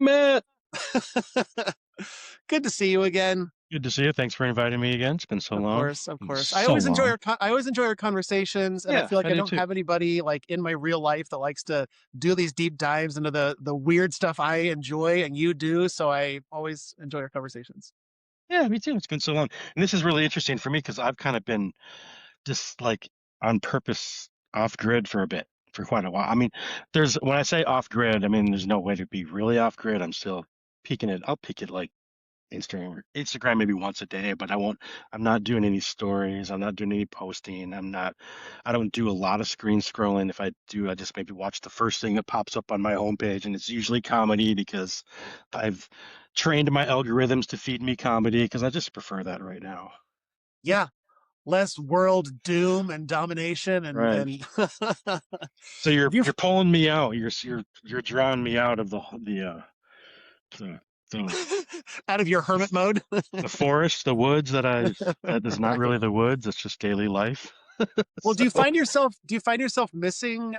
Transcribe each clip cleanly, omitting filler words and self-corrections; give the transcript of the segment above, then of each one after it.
Matt, good to see you again. Good to see you. Thanks for inviting me again. It's been so Of long. course, of course. So long. I always enjoy our conversations, and I Yeah, feel like I I do don't too. have anybody like in my real life that likes to do these deep dives into the weird stuff I enjoy and you do. So I always enjoy our conversations. Yeah, me too. It's been so long. And this is really interesting for me because I've kind of been just like on purpose off grid for a bit, for quite a while. I mean, when I say off grid, I mean, there's no way to be really off grid. I'm still peeking it. I'll peek it like Instagram maybe once a day, but I'm not doing any stories. I'm not doing any posting. I don't do a lot of screen scrolling. If I do, I just maybe watch the first thing that pops up on my homepage, and it's usually comedy because I've trained my algorithms to feed me comedy because I just prefer that right now. Yeah, less world doom and domination Right. and So have you you're pulling me out. You're drawing me out of the the out of your hermit mode? the forest, the woods that is not Right. really the woods. It's just daily life. Well, So do you find yourself missing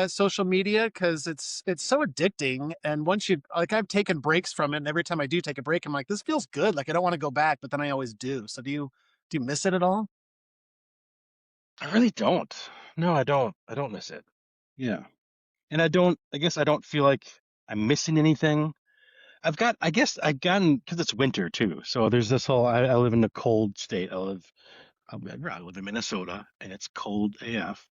social media because it's so addicting, and once you like I've taken breaks from it, and every time I do take a break I'm like this feels good, like I don't want to go back, but then I always do. So do you miss it at all? I really don't. No, I don't. I don't miss it. Yeah. And I guess I don't feel like I'm missing anything. I guess I've gotten, because it's winter too. So there's this I live in a cold state. I live in Minnesota and it's cold AF.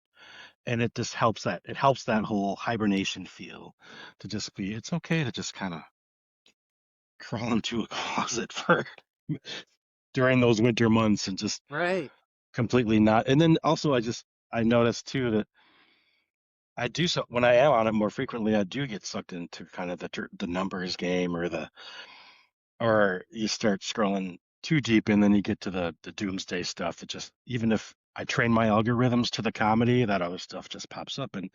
And it helps that whole hibernation feel to just be, it's okay to just kind of crawl into a closet for during those winter months and just Right. completely not. And then also I noticed too that I do so when I am on it more frequently. I do get sucked into kind of the numbers game or you start scrolling too deep and then you get to the doomsday stuff that just even if I train my algorithms to the comedy, that other stuff just pops up. And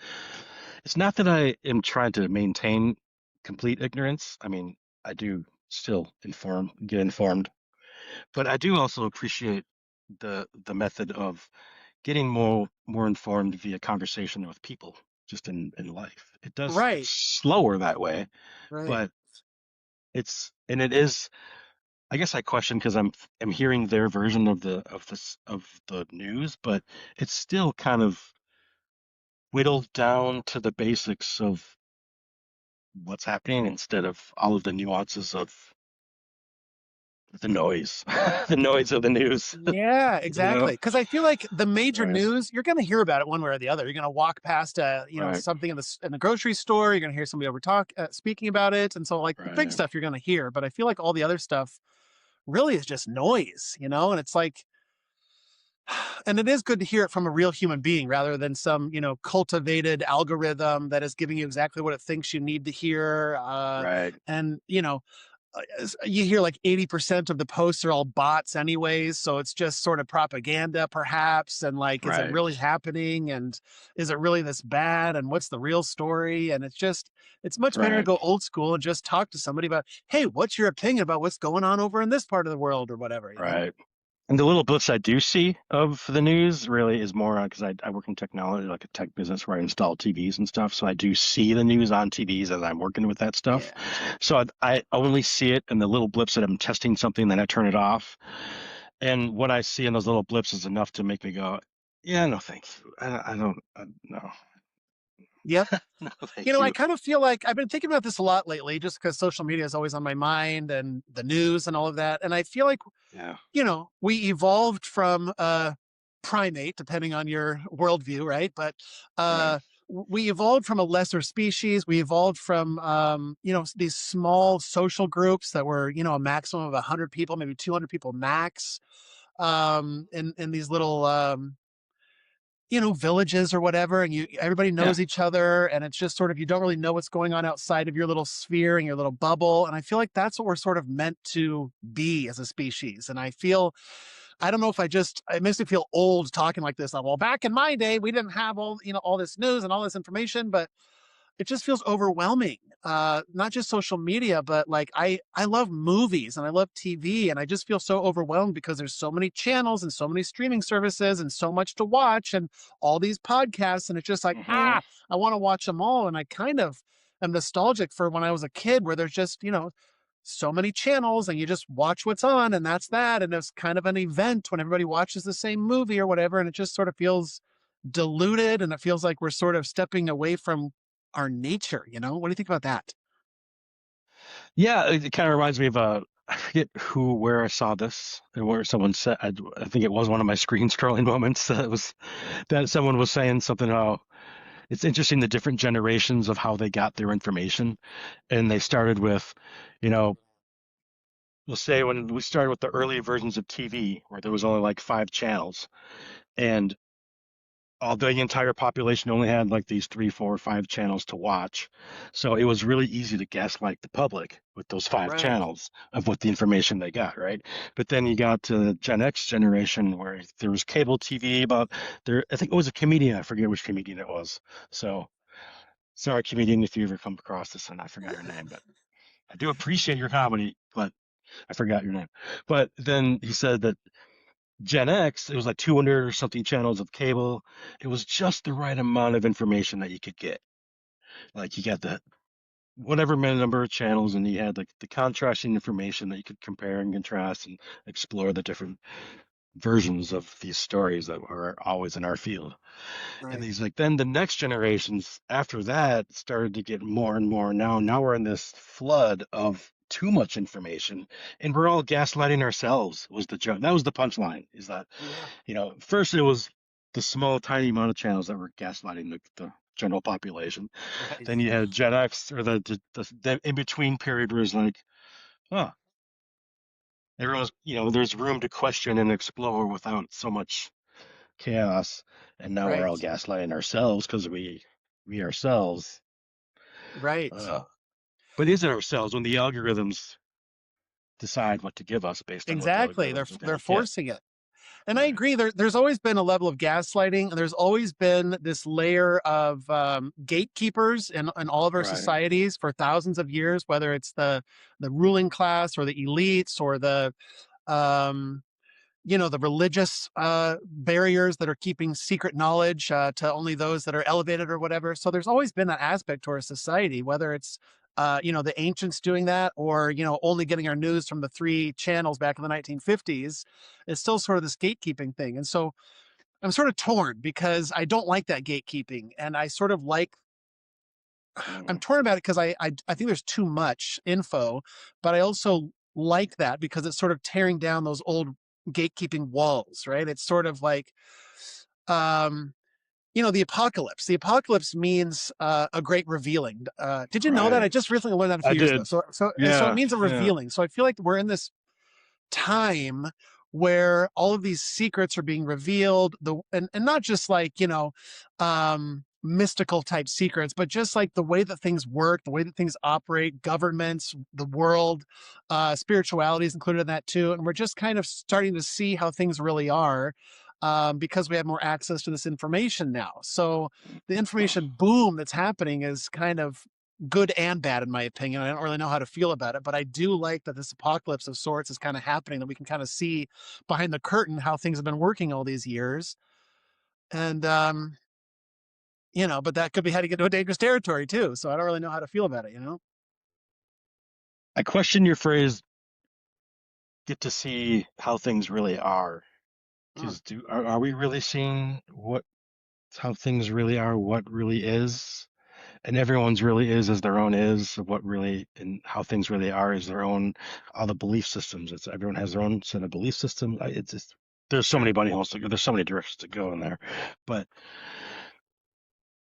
it's not that I am trying to maintain complete ignorance. I mean, I do still get informed, but I do also appreciate the method of getting more informed via conversation with people just in life. It's Right. slower that way, Right. but it is. I guess I question because I'm hearing their version of the news, but it's still kind of whittled down to the basics of what's happening instead of all of the nuances of the noise, the noise of the news. Yeah, You know? exactly. Because I feel like the major Right, news, you're going to hear about it one way or the other. You're going to walk past, right, something in the grocery store. You're going to hear somebody speaking about it, and so like the big right. stuff you're going to hear. But I feel like all the other stuff really is just noise, and it's like, and it is good to hear it from a real human being rather than some, cultivated algorithm that is giving you exactly what it thinks you need to hear. Right, And you hear like 80% of the posts are all bots anyways, so it's just sort of propaganda perhaps, and like is it right, really happening, and is it really this bad, and what's the real story? And it's much better to right, go old school and just talk to somebody about, hey, what's your opinion about what's going on over in this part of the world or whatever. right. And the little blips I do see of the news really is more on because I work in technology, like a tech business where I install TVs and stuff. So I do see the news on TVs as I'm working with that stuff. Yeah. So I only see it in the little blips that I'm testing something, then I turn it off. And what I see in those little blips is enough to make me go, yeah, no, thank you. I don't, no, Yep. no, thank I you. kind of feel like I've been thinking about this a lot lately just because social media is always on my mind and the news and all of that. And I feel like, Yeah, we evolved from a primate, depending on your worldview, right? But right, we evolved from a lesser species. We evolved from, these small social groups that were, a maximum of 100 people, maybe 200 people max, in these little, villages or whatever, and everybody yeah, knows each other, and it's just sort of, you don't really know what's going on outside of your little sphere and your little bubble. And I feel like that's what we're sort of meant to be as a species. And I feel I don't know if it makes me feel old talking like this. Like, well, back in my day, we didn't have all this news and all this information, but it just feels overwhelming. Not just social media, but like I love movies and I love TV, and I just feel so overwhelmed because there's so many channels and so many streaming services and so much to watch and all these podcasts, and it's just like, Hmm. I want to watch them all. And I kind of am nostalgic for when I was a kid, where there's just so many channels and you just watch what's on, and that's that. And it's kind of an event when everybody watches the same movie or whatever, and it just sort of feels diluted, and it feels like we're sort of stepping away from our nature. What do you think about that? Yeah, it kind of reminds me of I forget where I saw this, and where someone said, I think it was one of my screen scrolling moments. That was that someone was saying something about it's interesting the different generations of how they got their information, and they started with, you know, we'll say when we started with the early versions of TV, where there was only like 5 channels, and all the entire population only had like these 3, 4, 5 channels to watch. So it was really easy to gaslight the public with those five Right. channels of what the information they got, right? But then you got to the Gen X generation where there was cable TV about there. I think it was a comedian. I forget which comedian it was. So sorry, comedian, if you ever come across this and I forgot your name, but I do appreciate your comedy, but I forgot your name. But then he said that Gen X, it was like 200 or something channels of cable. It was just the right amount of information that you could get. Like you got the whatever number of channels, and you had like the contrasting information that you could compare and contrast and explore the different versions of these stories that are always in our field. And Right. he's like, then the next generations after that started to get more and more. Now we're in this flood of too much information, and we're all gaslighting ourselves. Was the joke? That was the punchline. Is that Yeah. first it was the small, tiny amount of channels that were gaslighting the general population. Right. Then you had Gen X, or the in between period where it's like, oh, everyone's, there's room to question and explore without so much chaos. And now we're all Right. gaslighting ourselves because we ourselves, Right. uh, but is it ourselves when the algorithms decide what to give us based on what the Exactly. They're algorithms are going they're to get? forcing it. And I Right. agree. There's always been a level of gaslighting, and there's always been this layer of gatekeepers in all of our Right. societies for thousands of years, whether it's the ruling class or the elites or um, the religious barriers that are keeping secret knowledge to only those that are elevated or whatever. So there's always been that aspect to our society, whether it's the ancients doing that, or only getting our news from the three channels back in the 1950s. It's still sort of this gatekeeping thing. And so I'm sort of torn because I don't like that gatekeeping, and I sort of like I'm Mm. torn about it because I think there's too much info, but I also like that because it's sort of tearing down those old gatekeeping walls, right? It's sort of like um the apocalypse. The apocalypse means a great revealing. Did you know that? I Right. just recently learned that a I few years ago. did. So it Yeah. means a Yeah. revealing. So I feel like we're in this time where all of these secrets are being revealed, and not just like mystical type secrets, but just like the way that things work, the way that things operate, governments, the world, spirituality is included in that too. And we're just kind of starting to see how things really are, because we have more access to this information now. So the information boom that's happening is kind of good and bad, in my opinion. I don't really know how to feel about it, but I do like that this apocalypse of sorts is kind of happening, that we can kind of see behind the curtain how things have been working all these years. And but that could be heading into a dangerous territory too. So I don't really know how to feel about it. I question your phrase, get to see how things really are. Mm, Because are we really seeing how things really are, what really is? And everyone's really is their own is of what really and how things really are is their own, all the belief systems. It's everyone has their own set of belief systems. It's just there's so many sure. bunny holes to go, there's so many directions to go in there. But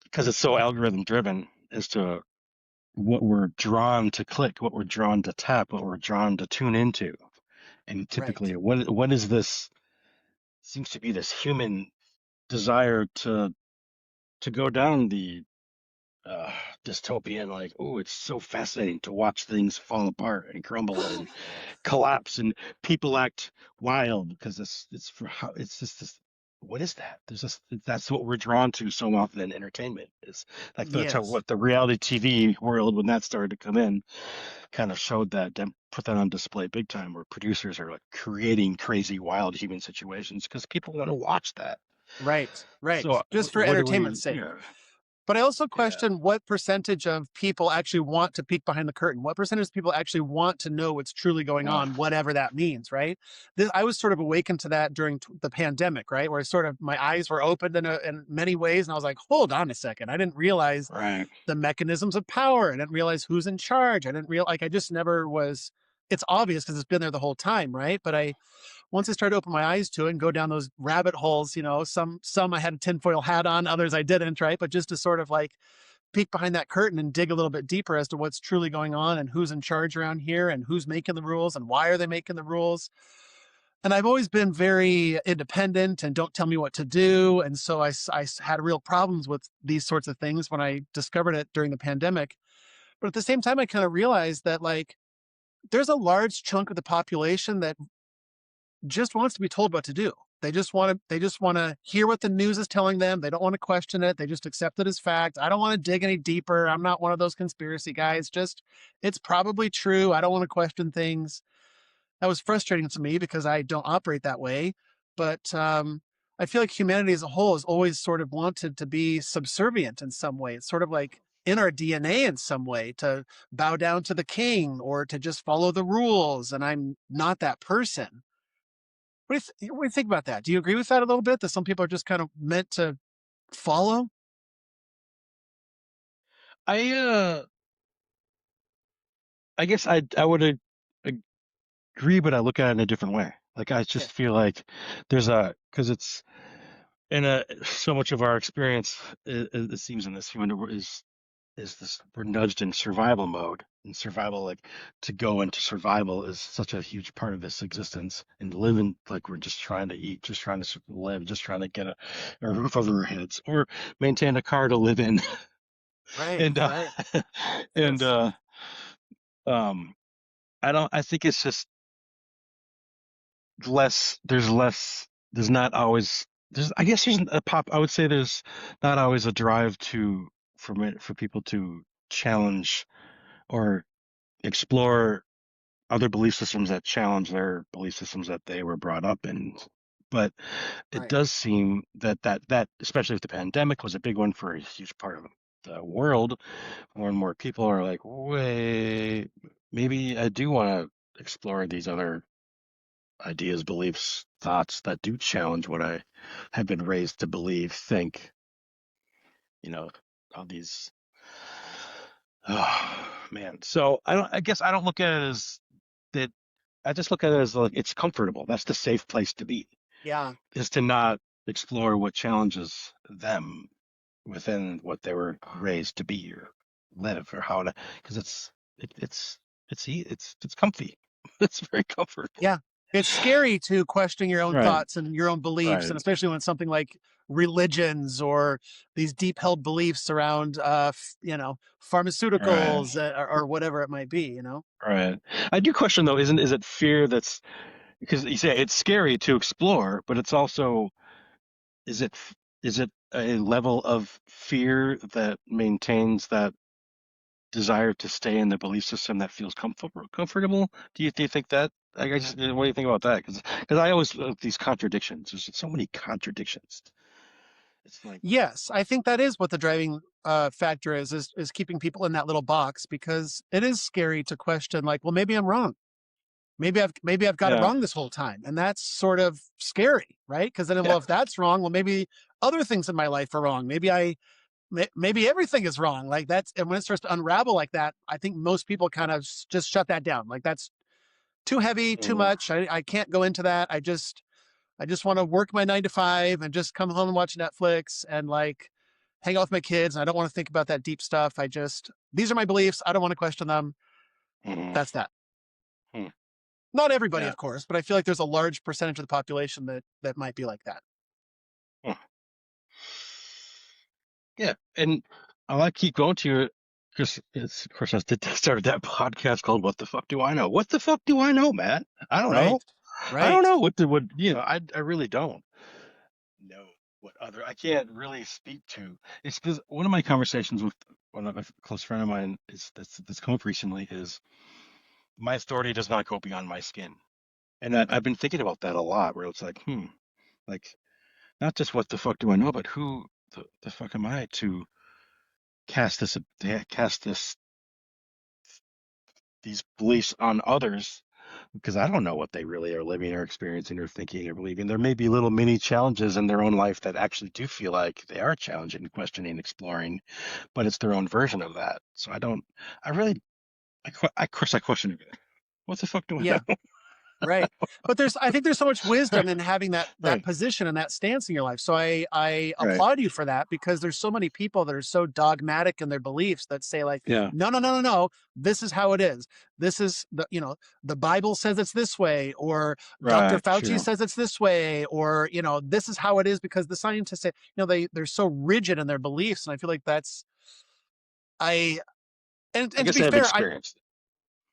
because it's so algorithm driven as to what we're drawn to click, what we're drawn to tap, what we're drawn to tune into. And Right. typically what is this seems to be this human desire to go down the uh, dystopian, like, oh, it's so fascinating to watch things fall apart and crumble and collapse, and people act wild because it's for how it's just this. What is that? There's just that's what we're drawn to so often in entertainment. Is like that's how Yes. what the reality TV world when that started to come in kind of showed that put that on display big time, where producers are like creating crazy wild human situations because people want to watch that. Right. Right. So Just for what do we? entertainment's sake. Yeah, But I also yeah, question what percentage of people actually want to peek behind the curtain. What percentage of people actually want to know what's truly going uh, on, whatever that means, right? I was sort of awakened to that during the pandemic, right? Where sort of my eyes were opened in many ways. And I was like, hold on a second. I didn't realize right. the mechanisms of power. I didn't realize who's in charge. I didn't realize, like, I just never was. It's obvious because it's been there the whole time, right? But once I started to open my eyes to it and go down those rabbit holes, some I had a tinfoil hat on, others I didn't, right? But just to sort of like peek behind that curtain and dig a little bit deeper as to what's truly going on and who's in charge around here and who's making the rules and why are they making the rules. And I've always been very independent and don't tell me what to do. And so I had real problems with these sorts of things when I discovered it during the pandemic. But at the same time, I kind of realized that, like, there's a large chunk of the population that just wants to be told what to do. They just want to hear what the news is telling them. They don't want to question it. They just accept it as fact. I don't want to dig any deeper. I'm not one of those conspiracy guys. Just it's probably true. I don't want to question things. That was frustrating to me because I don't operate that way. But I feel like humanity as a whole has always sort of wanted to be subservient in some way. It's sort of like in our DNA in some way to bow down to the king or to just follow the rules. And I'm not that person. What do you think about that? Do you agree with that a little bit? That some people are just kind of meant to follow? I I guess I would agree, but I look at it in a different way. Like I Okay. just feel like there's a because it's in a so much of our experience it seems in this human is this we're nudged in survival mode, and survival like to go into survival is such a huge part of this existence, and living like we're just trying to eat, just trying to live, just trying to get a roof over our heads or maintain a car to live in. Right, and right. and Yes. um I don't I think it's just less there's not always there's I guess there's a pop I would say there's not always a drive to for people to challenge or explore other belief systems that challenge their belief systems that they were brought up in. But it Right. does seem that especially with the pandemic was a big one for a huge part of the world. More and more people are like, wait, maybe I do want to explore these other ideas, beliefs, thoughts that do challenge what I have been raised to believe, think, you know, all these. Oh man. So I guess I don't look at it as that. I just look at it as like it's comfortable. That's the safe place to be, Yeah. is to not explore what challenges them within what they were raised to be or live or how to, because it's comfy. It's very comfortable. Yeah. It's scary to question your own Right. thoughts and your own beliefs, and Right. especially when it's something like religions or these deep held beliefs around, Right. pharmaceuticals, or whatever it might be. Right. I do question though, isn't is it fear that's because you say it's scary to explore, but it's also is it is it a level of fear that maintains that desire to stay in the belief system that feels comfortable? Do you think that? I just what do you think about that? Because I always these contradictions. There's so many contradictions. It's like Yes, I think that is what the driving factor is keeping people in that little box because it is scary to question, like, well, maybe I'm wrong. Maybe I've got it yeah. wrong this whole time, and that's sort of scary, right? Because then, Yeah. well, if that's wrong, well, maybe other things in my life are wrong. Maybe everything is wrong. Like that's and when it starts to unravel like that, I think most people kind of just shut that down. Like that's too heavy, too Mhm. much. I can't go into that. I just want to work my 9 to 5 and just come home and watch Netflix and like hang out with my kids. And I don't want to think about that deep stuff. These are my beliefs. I don't want to question them. Mhm. That's that. Mhm. Not everybody, Yeah. of course, but I feel like there's a large percentage of the population that might be like that. Huh. Yeah. And I like keep going to it because it's, of course, I did started that podcast called "What the Fuck Do I Know?" What the fuck do I know, Matt? I don't Right. know. I don't Right. know what I really don't know what other I can't really speak to. It's because one of my conversations with one of a close friend of mine is that's come up recently is my authority does not go beyond my skin, and I've been thinking about that a lot. Where it's like, like not just what the fuck do I know, but who the fuck am I to cast this these beliefs on others because I don't know what they really are living or experiencing or thinking or believing. There may be little mini challenges in their own life that actually do feel like they are challenging, questioning, exploring, but it's their own version of that. So I don't, I really, of course, I question everything. What the fuck do I Yeah. know? Right. But I think there's so much wisdom in having that Right, position and that stance in your life. So I right. applaud you for that, because there's so many people that are so dogmatic in their beliefs that say like, Yeah, no, no, no, no, no, this is how it is. This is the Bible says it's this way, or Dr. right, Fauci true. says it's this way, or this is how it is because the scientists say, they're so rigid in their beliefs. And I feel like I I and to guess be I have fair, experience.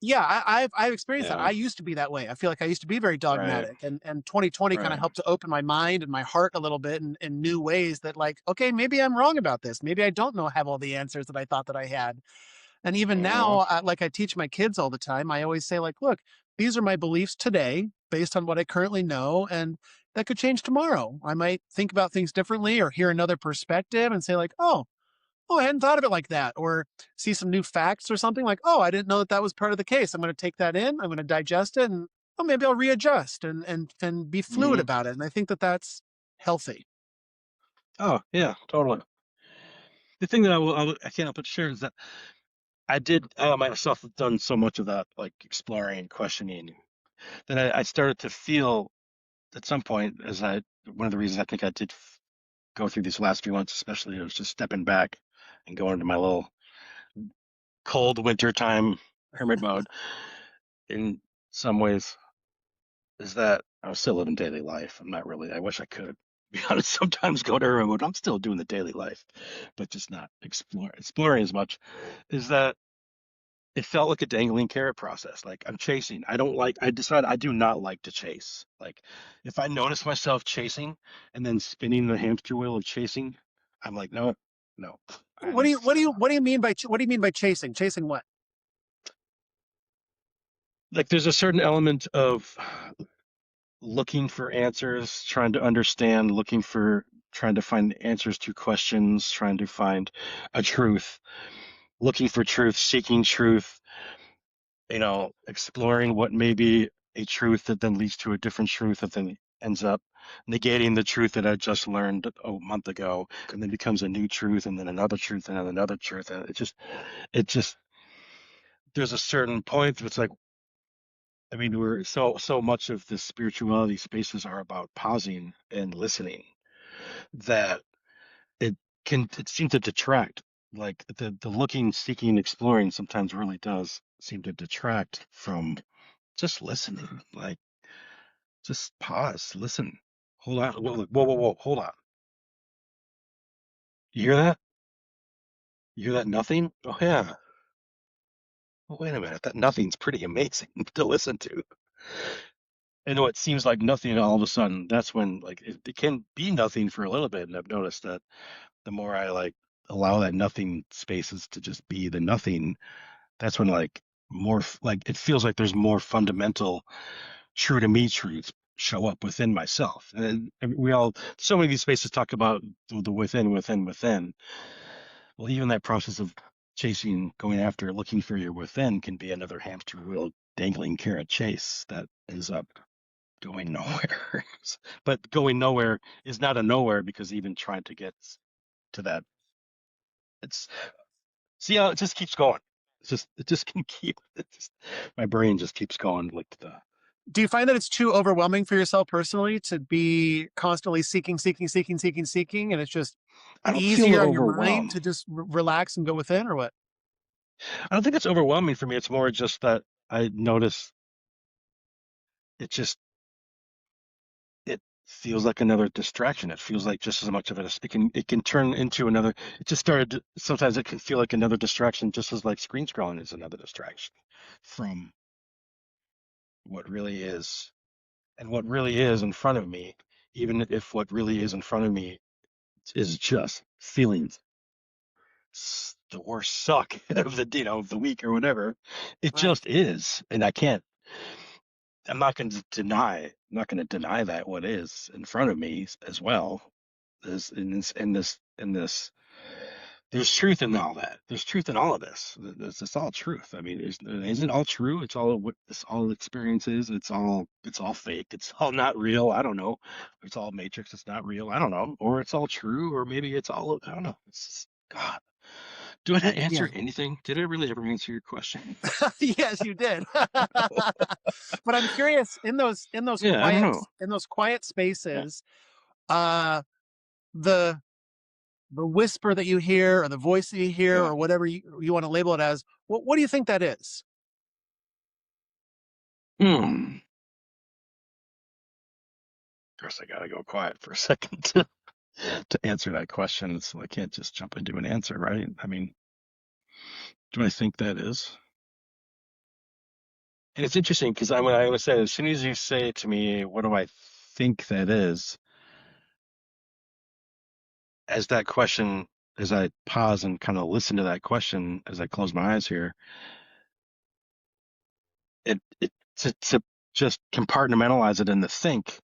yeah, I've experienced that. Yeah, I used to be that way. I feel like I used to be very right, dogmatic, and 2020 kind of right. helped to open my mind and my heart a little bit in new ways that like, okay, maybe I'm wrong about this. Maybe I don't have all the answers that I thought that I had. And even Uh-huh. now, like I teach my kids all the time, I always say like, look, these are my beliefs today based on what I currently know, and that could change tomorrow. I might think about things differently or hear another perspective and say like, oh, I hadn't thought of it like that, or see some new facts or something like, oh, I didn't know that that was part of the case. I'm going to take that in. I'm going to digest it, and oh, maybe I'll readjust and be fluid Hmm. about it. And I think that that's healthy. Oh, yeah, totally. The thing that I can't help but share is that I did myself have done so much of that, like exploring, questioning, that I started to feel at some point one of the reasons I think I did go through these last few months, especially, it was just stepping back and going into my little cold winter time hermit mode in some ways, is that I was still living daily life. I'm not really, I wish I could be honest, sometimes go to hermit mode. I'm still doing the daily life, but just not exploring as much, is that it felt like a dangling carrot process. Like I'm chasing. I decided I do not like to chase. Like if I notice myself chasing and then spinning the hamster wheel of chasing, I'm like, no, no. I need to stop. What do you mean by what do you mean by chasing? Chasing what? Like there's a certain element of looking for answers, trying to understand, trying to find answers to questions, trying to find a truth, looking for truth, seeking truth, exploring what may be a truth that then leads to a different truth that then ends up negating the truth that I just learned a month ago, and then becomes a new truth, and then another truth, and then another truth, and it just, there's a certain point that's like, I mean, we're so much of the spirituality spaces are about pausing and listening that it it seems to detract. Like the looking, seeking, exploring sometimes really does seem to detract from just listening. Like, just pause, listen, hold on. Whoa, whoa, whoa, whoa, hold on. You hear that? You hear that nothing? Oh, yeah. Well, wait a minute. That nothing's pretty amazing to listen to. And what seems like nothing all of a sudden, that's when, like, it can be nothing for a little bit. And I've noticed that the more I, like, allow that nothing spaces to just be the nothing, that's when, like, like, it feels like there's more fundamental true to me truths show up within myself. And we all, so many of these spaces talk about the within, within, within. Well, even that process of chasing, going after, looking for your within can be another hamster wheel dangling carrot chase that ends up going nowhere. But going nowhere is not a nowhere because even trying to get to that, it's, see how it just keeps going. It just can keep, my brain just keeps going like the, Do you find that it's too overwhelming for yourself personally to be constantly seeking, seeking, seeking, seeking, seeking, and it's just I don't feel easier on your mind overwhelmed. to just relax and go within, or what? I don't think it's overwhelming for me. It's more just that I notice it just it. feels like another distraction. It feels like just as much of it can turn into another. It just started. Sometimes it can feel like another distraction, just as like screen scrolling is another distraction from what really is. And what really is in front of me, even if what really is in front of me is just feelings, the worst suck of the of the week or whatever, it Right. just is, and I can't. I'm not going to deny. I'm not going to deny that what is in front of me as well. Is in this. There's truth in all that. There's truth in all of this. It's all truth. I mean, isn't it all true? It's all what this all experience is. It's all fake. It's all not real. I don't know. It's all matrix. It's not real. I don't know. Or it's all true. Or maybe it's all. I don't know. It's just, God. Do I not Yeah. answer anything? Did I really ever answer your question? Yes, you did. But I'm curious Yeah, I don't know. in those quiet Yeah, spaces, uh the the whisper that you hear or the voice that you hear yeah. or whatever you want to label it as, what do you think that is? Hmm. Of course, I gotta go quiet for a second to answer that question, so I can't just jump into an answer, right? I mean, do I think that is? And it's interesting because I always say, as soon as you say to me, what do I think that is? As that question, as I pause and kind of listen to that question, as I close my eyes here, it to just compartmentalize it into think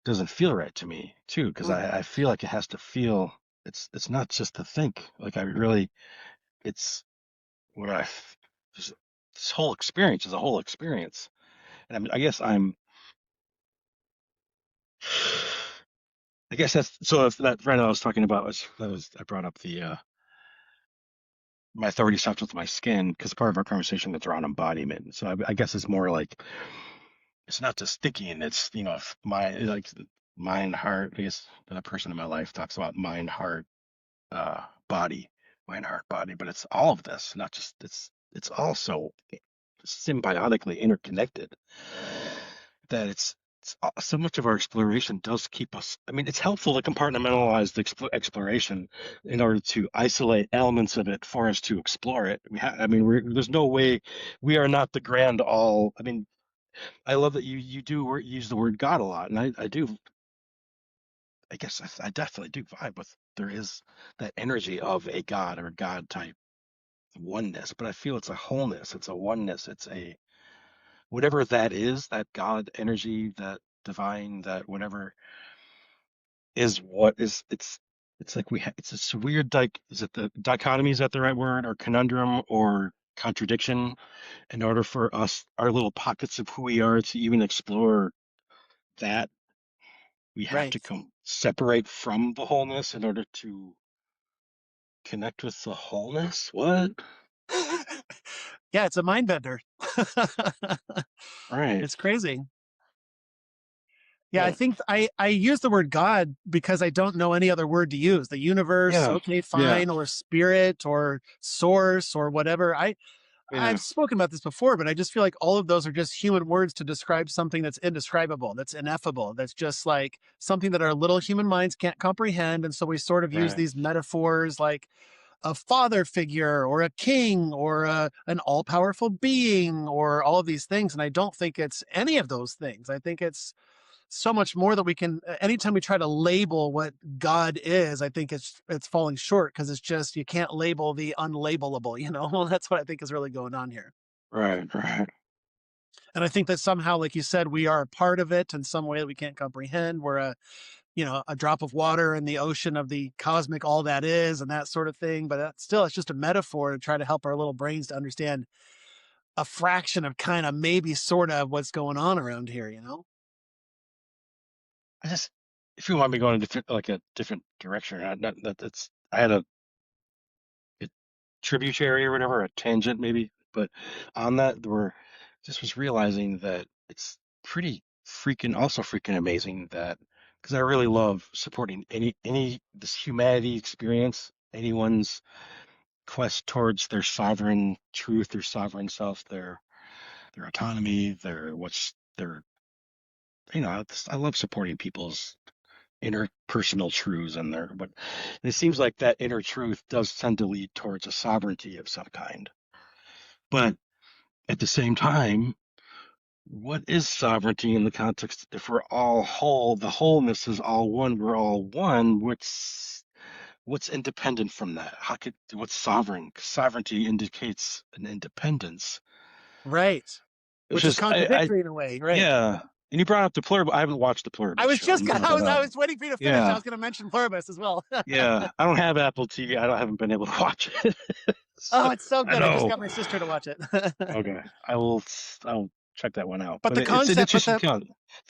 doesn't feel right to me too, because Mm, I feel like it has to feel. It's not just to think. Like I really, it's what this whole experience is a whole experience. And I guess I guess that's so. If that friend I was talking about was I brought up the my authority stops with my skin because part of our conversation that's around embodiment. So I guess it's more like it's not just thinking. It's my like mind, heart. I guess the person in my life talks about mind, heart, body, mind, heart, body. But it's all of this, not just it's also symbiotically interconnected. That so much of our exploration does keep us. I mean, it's helpful to compartmentalize the exploration in order to isolate elements of it for us to explore it. I mean, there's no way we are not the grand all. I mean, I love that you do use the word God a lot, and I do. I guess I definitely do vibe with there is that energy of a God or a God type oneness, but I feel it's a wholeness, it's a oneness, it's a whatever that is, that God energy, that divine, that whatever is what is it's like it's this weird is it the dichotomy, is that the right word, or conundrum or contradiction in order for us our little pockets of who we are to even explore that we have right. to come separate from the wholeness in order to connect with the wholeness. What? Yeah, it's a mind bender. Right. It's crazy. Yeah, I Yeah. think I use the word God because I don't know any other word to use. The universe, Yeah. okay, Yeah. fine, or spirit or source or whatever. Yeah. I've spoken about this before, but I just feel like all of those are just human words to describe something that's indescribable, that's ineffable, that's just like something that our little human minds can't comprehend. And so we sort of use Right. these metaphors like a father figure or a king or an all powerful being or all of these things. And I don't think it's any of those things. I think it's so much more that we can anytime we try to label what God is, I think it's falling short because it's just you can't label the unlabelable, you know. Well, that's what I think is really going on here. Right. Right. And I think that somehow, like you said, we are a part of it in some way that we can't comprehend. We're a drop of water in the ocean of the cosmic all that is and that sort of thing. But still, it's just a metaphor to try to help our little brains to understand a fraction of kind of maybe sort of what's going on around here, you know? I just if you want me going a different direction, not that that's I had a tributary or whatever, a tangent maybe, but on that we're just was realizing that it's pretty freaking amazing that because I really love supporting any this humanity experience, anyone's quest towards their sovereign truth, their sovereign self, their autonomy, their I love supporting people's interpersonal truths and but it seems like that inner truth does tend to lead towards a sovereignty of some kind. But at the same time, what is sovereignty in the context if we're all whole, the wholeness is all one, we're all one, what's independent from that? How could what's sovereign? Sovereignty indicates an independence. Right. It's Which is just contradictory in a way, right? yeah. And you brought up the Pluribus. I haven't watched the I Pluribus was show. just You brought that I up. was waiting for you to finish. I Yeah. was going to mention Pluribus as well. Yeah. I don't have Apple TV. Haven't been able to watch it. Oh, So, it's so I good. I just know. got my sister to watch it. Okay. I'll check that one out. But But the it's an concept, but interesting the con.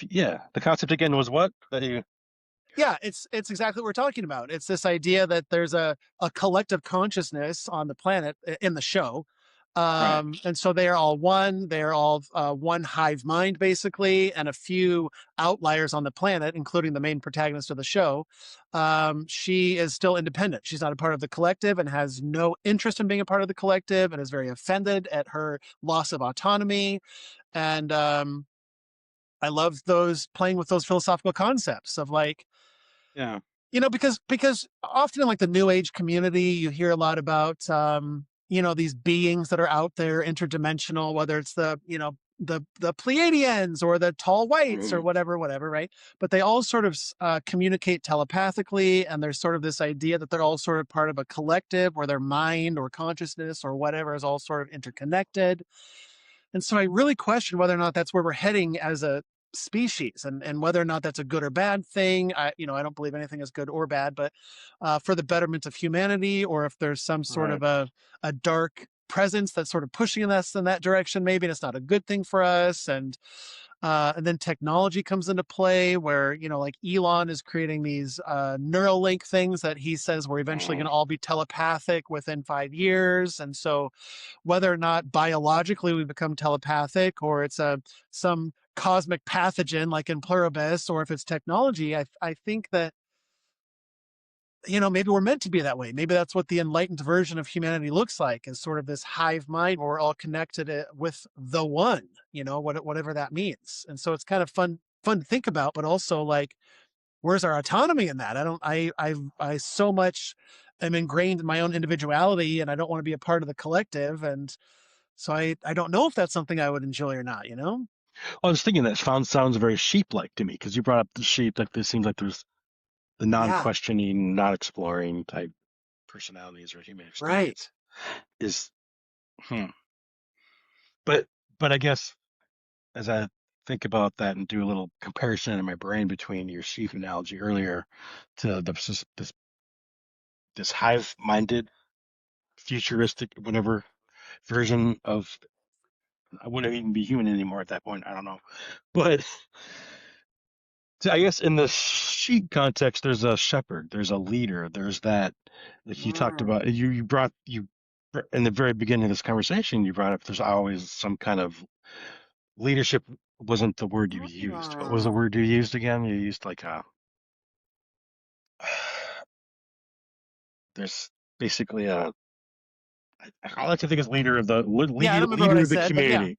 Yeah. The concept again was what? That you yeah, it's exactly what we're talking about. It's this idea that there's a collective consciousness on the planet in the show. right. And so they are all one. They are all one hive mind, basically, and a few outliers on the planet, including the main protagonist of the show. She is still independent. She's not a part of the collective and has no interest in being a part of the collective and is very offended at her loss of autonomy. And I love those playing with those philosophical concepts of like, Yeah. because often in like the new age community you hear a lot about these beings that are out there interdimensional, whether it's the Pleiadians or the tall whites or Mhm. whatever, right? But they all sort of communicate telepathically, and there's sort of this idea that they're all sort of part of a collective where their mind or consciousness or whatever is all sort of interconnected. And so I really question whether or not that's where we're heading as a species, and whether or not that's a good or bad thing. I don't believe anything is good or bad, but for the betterment of humanity, or if there's some sort Right. of a dark presence that's sort of pushing us in that direction, maybe, and it's not a good thing for us. And then technology comes into play where, like Elon is creating these Neuralink things that he says we're eventually going Mhm. to all be telepathic within 5 years. And so whether or not biologically we become telepathic, or it's some cosmic pathogen like in Pluribus, or if it's technology, I think that maybe we're meant to be that way. Maybe that's what the enlightened version of humanity looks like, is sort of this hive mind where we're all connected with the one, whatever that means. And so it's kind of fun to think about, but also like, where's our autonomy in that? I so much am ingrained in my own individuality, and I don't want to be a part of the collective. And so I don't know if that's something I would enjoy or not. I was thinking that sounds very sheep-like to me because you brought up the sheep. Like this seems like there's the Yeah, non-questioning, not exploring type personalities or human experience right. is. Hmm. But I guess as I think about that and do a little comparison in my brain between your sheep analogy earlier to this hive-minded, futuristic, whatever version of I wouldn't even be human anymore at that point. I don't know, but so I guess in the sheep context, there's a shepherd, there's a leader, there's that. Like you talked Mm. about, you brought you in the very beginning of this conversation, you brought up there's always some kind of leadership. Wasn't the word you used? What was the word you used again? You used like a there's basically a I like to think is leader of the Yeah, I don't remember what I leader of the said, but yeah, community,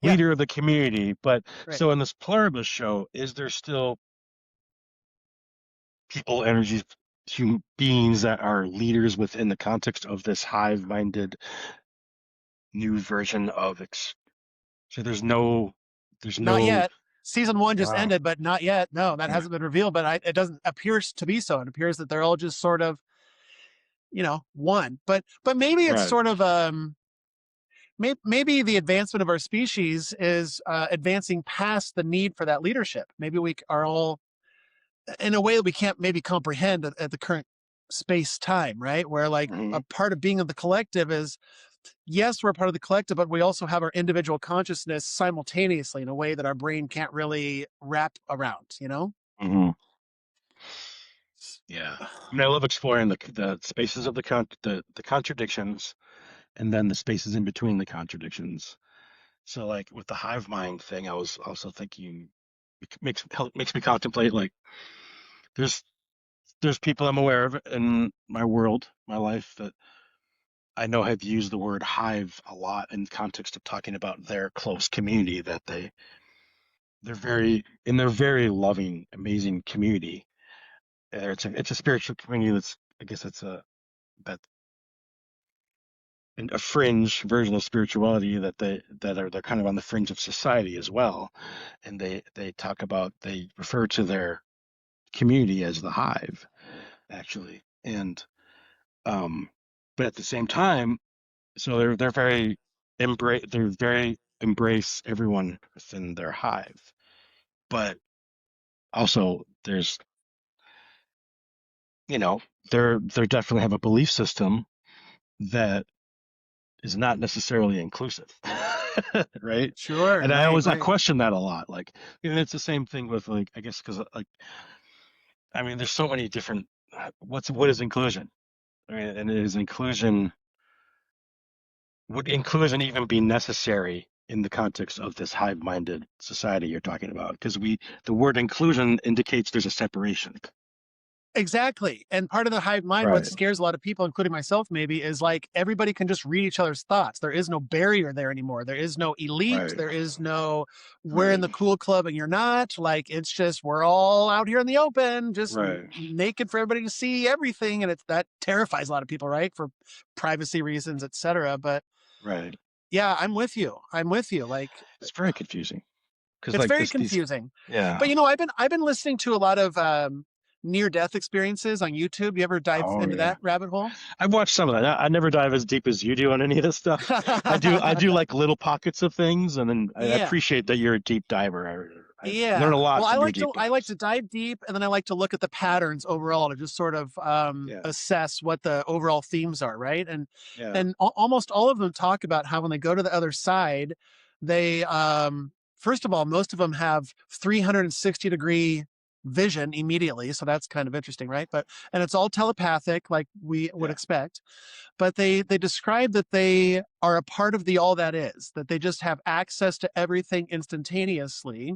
yeah, leader of the community. But right. so in this Pluribus show, is there still people, energies, human beings that are leaders within the context of this hive-minded new version of so there's Not no yet. Season one just wow ended, but not yet. No, that yeah, hasn't been revealed. But it doesn't appears to be so. It appears that they're all just sort of, one. But maybe it's right sort of maybe the advancement of our species is advancing past the need for that leadership. Maybe we are all in a way that we can't maybe comprehend at the current space time, right? Where like a hmm part of being of the collective is, yes, we're a part of the collective, but we also have our individual consciousness simultaneously in a way that our brain can't really wrap around. hmm yeah. I mean, I love exploring the spaces of the contradictions and then the spaces in between the contradictions. So like with the hive mind thing, I was also thinking it makes me contemplate like there's people I'm aware of in my world, my life that I know have used the word hive a lot in context of talking about their close community that they they're very loving, amazing community. It's a spiritual community that's, I guess it's that a fringe version of spirituality they're kind of on the fringe of society as well, and they refer to their community as the hive actually, and um, but at the same time, so they're very embrace everyone within their hive, but also there's you know they definitely have a belief system that is not necessarily inclusive, right? Sure, And right, I right. question that a lot. Like, it's the same thing with like I guess because like I mean, there's so many different. What is inclusion? I mean, and is inclusion would inclusion even be necessary in the context of this hive-minded society you're talking about? Because the word inclusion indicates there's a separation. Exactly. And part of the hive mind, what Right. scares a lot of people, including myself, maybe, is like everybody can just read each other's thoughts. There is no barrier there anymore. There is no elite. Right. There is no we're in Right. the cool club and you're not. Like it's just we're all out here in the open, just Right. naked for everybody to see everything. And it's that terrifies a lot of people, right? For privacy reasons, etc. But Right. yeah, I'm with you. I'm with you. Like It's very confusing because it's like very this these confusing. yeah. But I've been listening to a lot of near death experiences on YouTube. You ever dive Oh into yeah. that rabbit hole? I've watched some of that. I never dive as deep as you do on any of this stuff. I do like little pockets of things, and then I Yeah. appreciate that you're a deep diver. I learn Yeah. a lot Well, from your deep I like dives. to dive deep and then I like to look at the patterns overall to just sort of Yeah, assess what the overall themes are, right? yeah, And almost all of them talk about how when they go to the other side, they first of all, most of them have 360-degree vision immediately, so that's kind of interesting, right? But and it's all telepathic like we would yeah. expect. But they describe that they are a part of the all that is, that they just have access to everything instantaneously,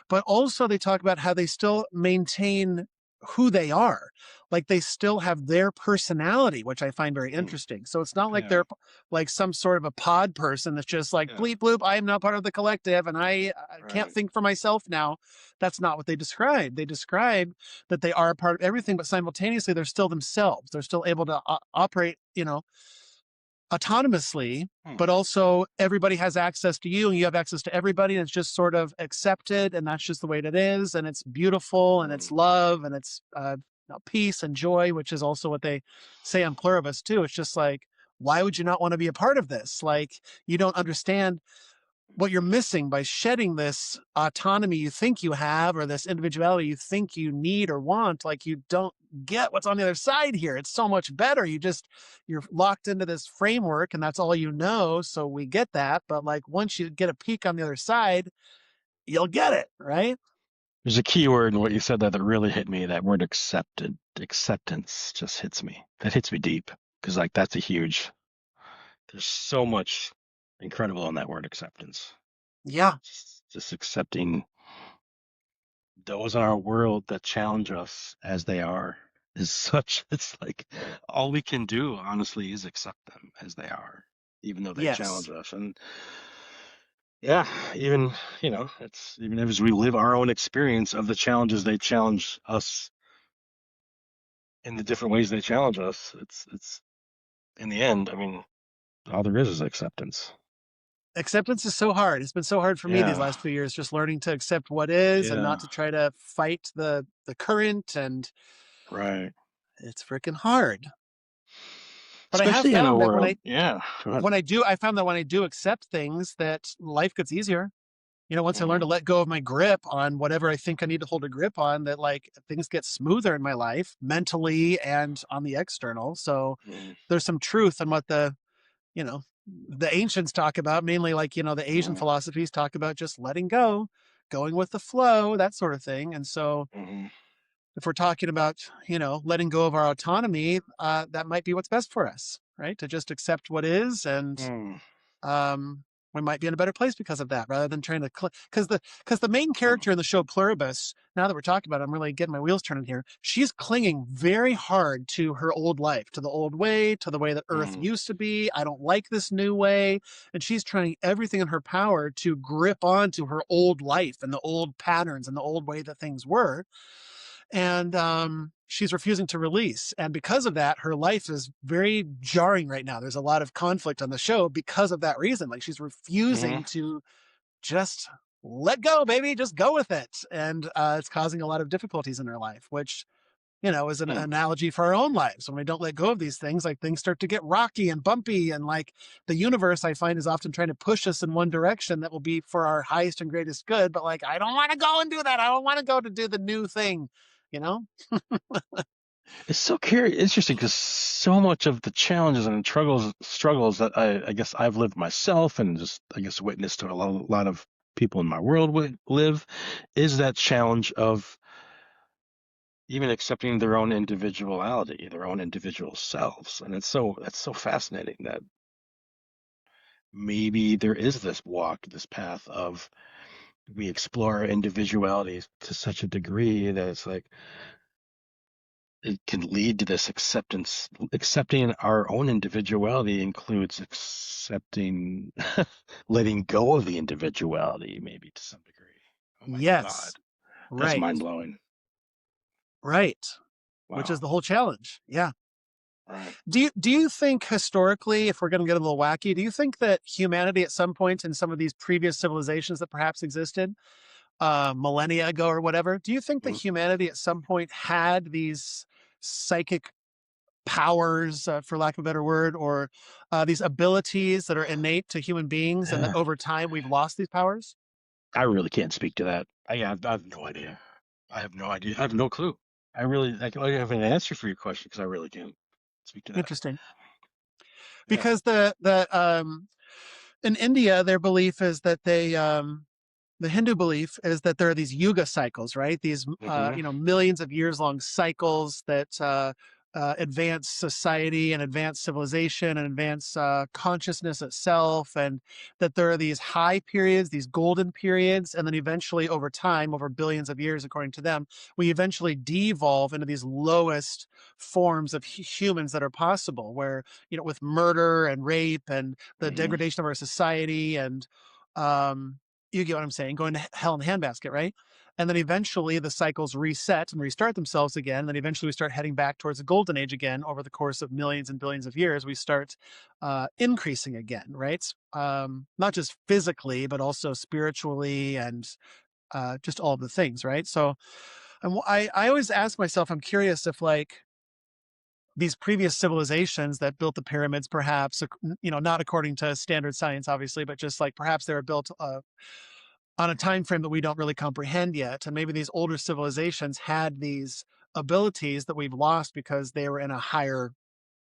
but also they talk about how they still maintain who they are. Like they still have their personality, which I find very Mm, interesting. So it's not like yeah, they're like some sort of a pod person that's just like yeah. bleep bloop, I am not part of the collective and I can't Right. think for myself now. That's not what they describe. They describe that they are a part of everything, but simultaneously they're still themselves. They're still able to operate, autonomously, Hmm. but also everybody has access to you and you have access to everybody. And it's just sort of accepted. And that's just the way it is. And it's beautiful and it's Mm. love and it's peace and joy, which is also what they say on Pluribus too. It's just like, why would you not want to be a part of this? Like, you don't understand what you're missing by shedding this autonomy you think you have or this individuality you think you need or want. Like you don't get what's on the other side here. It's so much better. You're locked into this framework and that's all you know, so we get that, but like once you get a peek on the other side, you'll get it, right? There's a key word in what you said that really hit me. That word accepted, acceptance just hits me. That hits me deep because like that's a huge. There's so much incredible in that word acceptance. Yeah. Just accepting those in our world that challenge us as they are is such. It's like all we can do, honestly, is accept them as they are, even though they Yes. challenge us. And yeah, even it's even as we live our own experience of the challenges they challenge us in the different ways they challenge us. It's in the end, I mean, all there is acceptance. Acceptance is so hard. It's been so hard for me these Yeah, last few years, just learning to accept what is and not yeah, to try to fight the current. And right. it's freaking hard. But I have Especially in a found that world, yeah. Go ahead. I found that when I do accept things, that life gets easier. Once I learn to Hmm. let go of my grip on whatever I think I need to hold a grip on, that like things get smoother in my life mentally and on the external. So Hmm. there's some truth in what you know, the ancients talk about, mainly like, the Asian Hmm. philosophies talk about just letting go, going with the flow, that sort of thing. And so Hmm. if we're talking about, letting go of our autonomy, that might be what's best for us, right? To just accept what is and Hmm. um, we might be in a better place because of that, rather than trying to because the main Mm, character in the show Pluribus, now that we're talking about it, I'm really getting my wheels turning here. She's clinging very hard to her old life, to the old way, to the way that Earth mm, used to be. I don't like this new way. And she's trying everything in her power to grip onto her old life and the old patterns and the old way that things were. And she's refusing to release. And because of that, her life is very jarring right now. There's a lot of conflict on the show because of that reason. Like she's mm, refusing to just let go, baby, just go with it. And it's causing a lot of difficulties in her life, which, is an mm. analogy for our own lives. When we don't let go of these things, like things start to get rocky and bumpy. And like the universe, I find, is often trying to push us in one direction that will be for our highest and greatest good. But like, I don't want to go and do that. I don't want to go to do the new thing, you know? It's so curious, interesting because so much of the challenges and struggles that I guess I've lived myself and just I guess witnessed to a lot of people in my world live is that challenge of even accepting their own individuality, their own individual selves. And it's so fascinating that maybe there is this walk, this path of we explore our individuality to such a degree that it's like it can lead to this acceptance. Accepting our own individuality includes accepting, letting go of the individuality, maybe to some degree. Oh my God, Yes. that's Right. mind blowing. Right. Which is Wow. the whole challenge. Yeah. Right. Do you think historically, if we're going to get a little wacky, do you think that humanity at some point in some of these previous civilizations that perhaps existed millennia ago or whatever, do you think that Mhm. humanity at some point had these psychic powers, for lack of a better word, or these abilities that are innate to human beings, and that Yeah. over time we've lost these powers? I really can't speak to that. I have no idea. I have no idea. I have no clue. I don't have an answer for your question because I really can't speak to that. Interesting, Yeah. because the in India, their belief is that the Hindu belief is that there are these yuga cycles, right? These, Hmm. millions of years long cycles that advance society and advance civilization and advance consciousness itself. And that there are these high periods, these golden periods. And then eventually, over time, over billions of years, according to them, we eventually devolve into these lowest forms of humans that are possible, where, with murder and rape and the Hmm. degradation of our society and, um, you get what I'm saying, going to hell in a handbasket, right? And then eventually the cycles reset and restart themselves again. And then eventually we start heading back towards the golden age again over the course of millions and billions of years. We start increasing again, right? Not just physically, but also spiritually and just all of the things, right? So I always ask myself, I'm curious if like these previous civilizations that built the pyramids, perhaps, not according to standard science, obviously, but just like perhaps they were built on a time frame that we don't really comprehend yet. And maybe these older civilizations had these abilities that we've lost because they were in a higher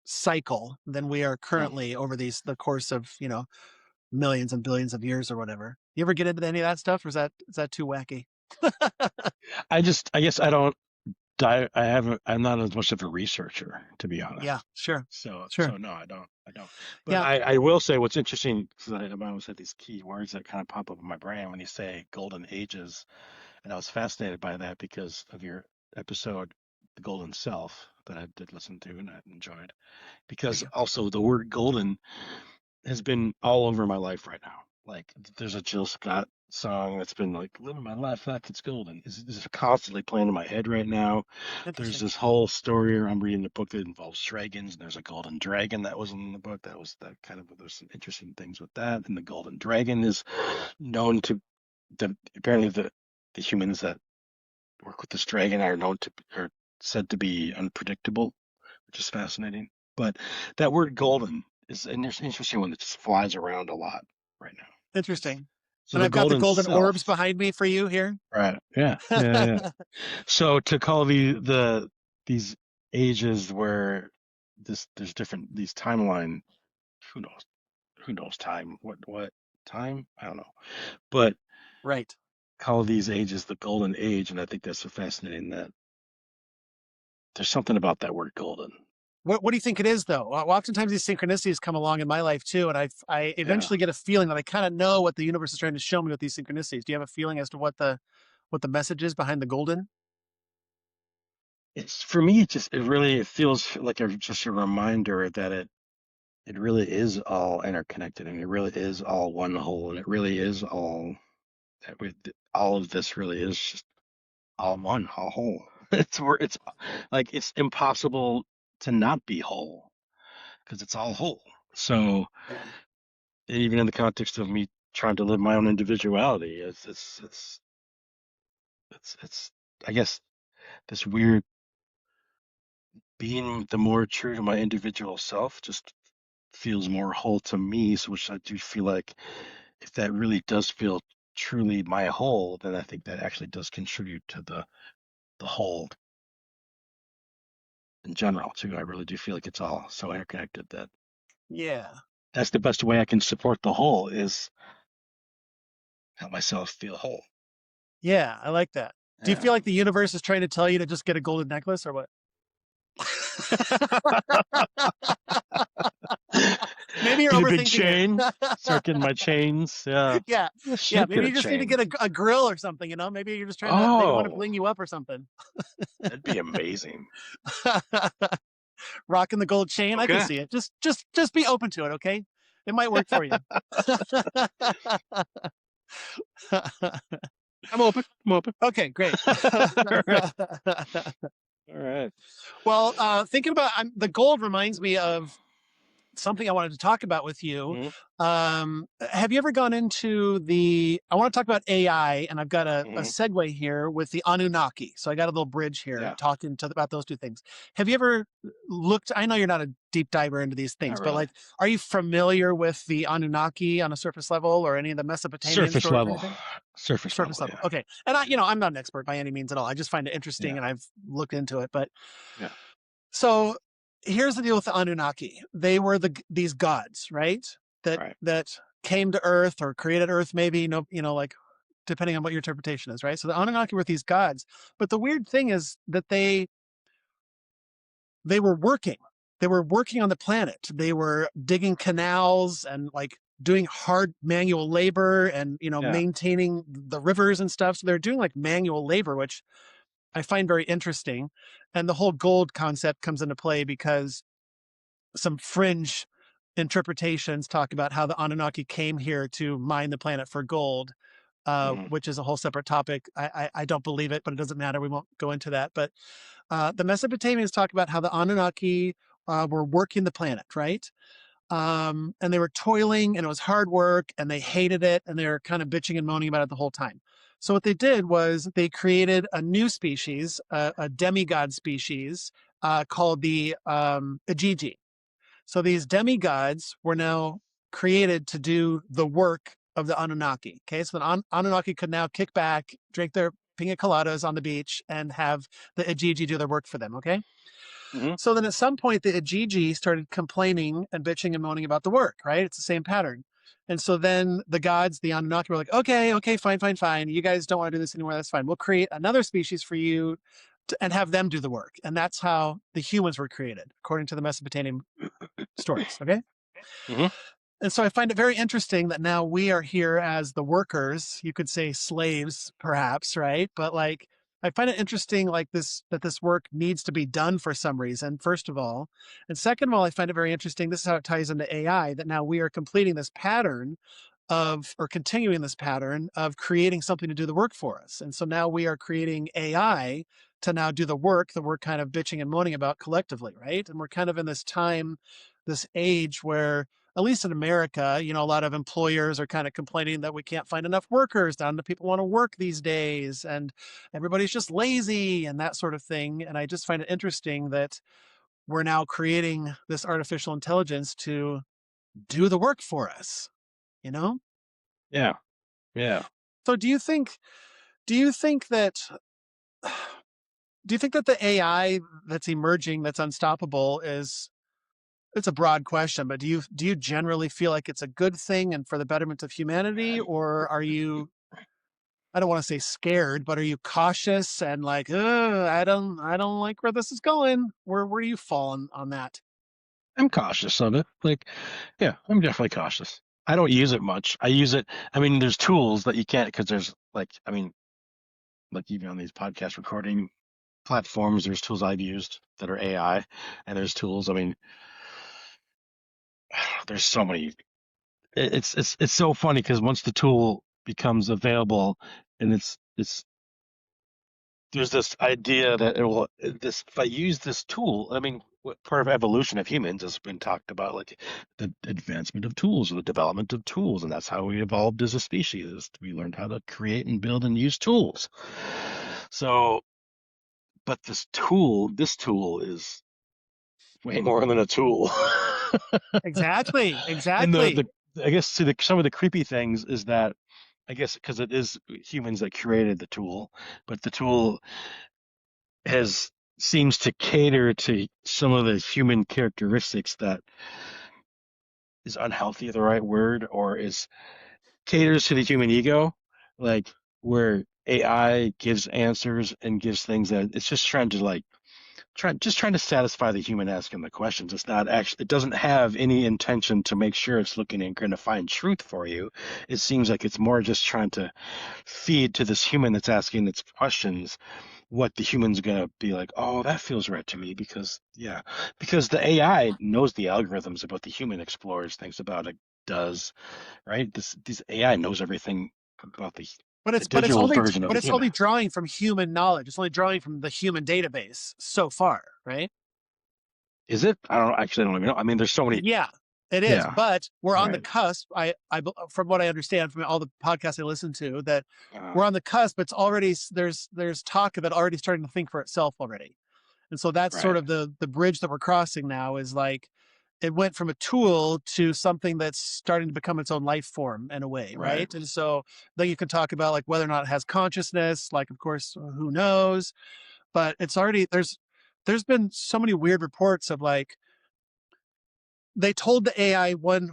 cycle than we are currently over the course of, millions and billions of years or whatever. You ever get into any of that stuff, or is that too wacky? I guess I haven't, I'm not as much of a researcher, to be honest. Yeah, sure. So Sure. no, I don't. But Yeah. I will say what's interesting, because I always had these key words that kind of pop up in my brain when you say golden ages. And I was fascinated by that because of your episode, The Golden Self, that I did listen to and I enjoyed. Thank Because you. also the word golden has been all over my life right now. Like there's a Jill Scott song that's been like living my life like it's golden. Is constantly playing in my head right now. There's Interesting. this whole story, or I'm reading a book that involves dragons, and there's a golden dragon that was in the book. That was that kind of there's some interesting things with that. And the golden dragon is known to apparently the humans that work with this dragon are said to be unpredictable, which is fascinating. But that word golden is an interesting one that just flies around a lot right now. It's Interesting. so And the I've got the golden golden self, orbs behind me for you here. right? Yeah, yeah, yeah. So to call these ages where there's different these timeline, who knows? Who knows time? What time? I don't know. But Right. call these ages the golden age, and I think that's so fascinating that there's something about that word golden. What do you think it is, though? Well, oftentimes these synchronicities come along in my life too, and I Yeah. eventually get a feeling that I kind of know what the universe is trying to show me with these synchronicities. Do you have a feeling as to what the message is behind the golden? It's for me, it feels like just a reminder that it really is all interconnected, and it really is all one whole, and it really is all that all of this really is just all one, all whole. It's like it's impossible to not be whole because it's all whole. So Yeah. even in the context of me trying to live my own individuality, it's I guess this weird being the more true to my individual self just feels more whole to me. So which I do feel like if that really does feel truly my whole, then I think that actually does contribute to the whole in general too. I really do feel like it's all so interconnected that Yeah. that's the best way I can support the whole is help myself feel whole. Yeah, I like that. Do you Yeah. feel like the universe is trying to tell you to just get a golden necklace or what? Maybe you're Get a big overthinking chain, it. start getting my chains. Yeah. Yeah. I Yeah. should get Maybe a you just need to chain. get a grill or something, Maybe you're just trying to, they want to Oh, bling you up or something. that'd be amazing. Rocking the gold chain. I can Okay. see it. Just be open to it, okay? It might work for you. I'm open. I'm open. Okay, great. All right. All right. Well, thinking about the gold reminds me of something I wanted to talk about with you. Mm-hmm. Have you ever gone into I want to talk about AI, and I've got a Mm-hmm. segue here with the Anunnaki. So I got a little bridge here Yeah. talking about those two things. Have you ever looked? I know you're not a deep diver into these things, Not but really. like, are you familiar with the Anunnaki on a surface level or any of the Mesopotamian Surface stories or level. anything? Surface Surface level. level. Yeah. Okay. And I'm not an expert by any means at all. I just find it interesting Yeah. and I've looked into it. But Yeah. so here's the deal with the Anunnaki. They were these gods, right? Right. That came to Earth or created Earth, maybe, like depending on what your interpretation is, right? So the Anunnaki were these gods. But the weird thing is that they were working. They were working on the planet. They were digging canals and like doing hard manual labor and Yeah. maintaining the rivers and stuff. So they're doing like manual labor, which I find very interesting. And the whole gold concept comes into play because some fringe interpretations talk about how the Anunnaki came here to mine the planet for gold, Mm-hmm. which is a whole separate topic. I don't believe it, but it doesn't matter. We won't go into that. But the Mesopotamians talk about how the Anunnaki were working the planet, right? And they were toiling and it was hard work and they hated it and they were kind of bitching and moaning about it the whole time. So what they did was they created a new species, a demigod species called the Ajiji. So these demigods were now created to do the work of the Anunnaki. Okay, so the Anunnaki could now kick back, drink their pina coladas on the beach, and have the Ajiji do their work for them. Okay, Mm-hmm. so then at some point the Ajiji started complaining and bitching and moaning about the work. Right, it's the same pattern. And so then the gods, the Anunnaki, were like, okay, okay, fine, fine, fine. You guys don't want to do this anymore. That's fine. We'll create another species for you and have them do the work. And that's how the humans were created, according to the Mesopotamian stories. Okay. Mm-hmm. And so I find it very interesting that now we are here as the workers, you could say slaves, perhaps, right? But like, I find it interesting, like that this work needs to be done for some reason, first of all. And second of all, I find it very interesting. This is how it ties into AI that now we are completing this pattern or continuing this pattern of creating something to do the work for us. And so now we are creating AI to now do the work that we're kind of bitching and moaning about collectively, right? And we're kind of in this time, this age where, at least in America, a lot of employers are kind of complaining that we can't find enough workers, not enough people want to work these days, and everybody's just lazy and that sort of thing. And I just find it interesting that we're now creating this artificial intelligence to do the work for us, you know? Yeah. Yeah. So do you think that the AI that's emerging, that's unstoppable, is it's a broad question, but do you generally feel like it's a good thing and for the betterment of humanity, or are you I don't want to say scared, but are you cautious and like, I don't like where this is going? Where do you fall on that? I'm cautious of it. Like, yeah, I'm definitely cautious. I don't use it much. I use it. I mean, there's tools that you can't because there's like, I mean, like even on these podcast recording platforms, there's tools I've used that are AI, and there's tools. I mean, there's so many. It's so funny because once the tool becomes available, and it's there's this idea that it will this if I use this tool, I mean, what part of evolution of humans has been talked about, like the advancement of tools or the development of tools, and that's how we evolved as a species. We learned how to create and build and use tools. So, but this tool is way more than a tool. Exactly, And exactly. I guess see some of the creepy things is that I guess because it is humans that created the tool, but the tool has seems to cater to some of the human characteristics that is unhealthy the right word or is caters to the human ego, like where AI gives answers and gives things that it's just trying to like trying to satisfy the human asking the questions. It's not actually, it doesn't have any intention to make sure it's looking and going to find truth for you. It seems like it's more just trying to feed to this human that's asking its questions what the human's gonna be like, oh, that feels right to me because yeah, because the AI knows the algorithms about the human explores things about it does, right? This AI knows everything about But the it's digital only version of but the it's human. only drawing from human knowledge. It's only drawing from the human database so far, right? Is it? I don't actually I don't even know. I mean, there's so many. Yeah, it is. Yeah, But we're on the right. cusp. From what I understand from all the podcasts I listen to, that Uh, we're on the cusp. It's already there's talk of it already starting to think for itself already. And so that's sort right, of the bridge that we're crossing now is like it went from a tool to something that's starting to become its own life form in a way, right. right? And so then you can talk about like whether or not it has consciousness, like of course, who knows, but it's already there's been so many weird reports of like they told the AI one,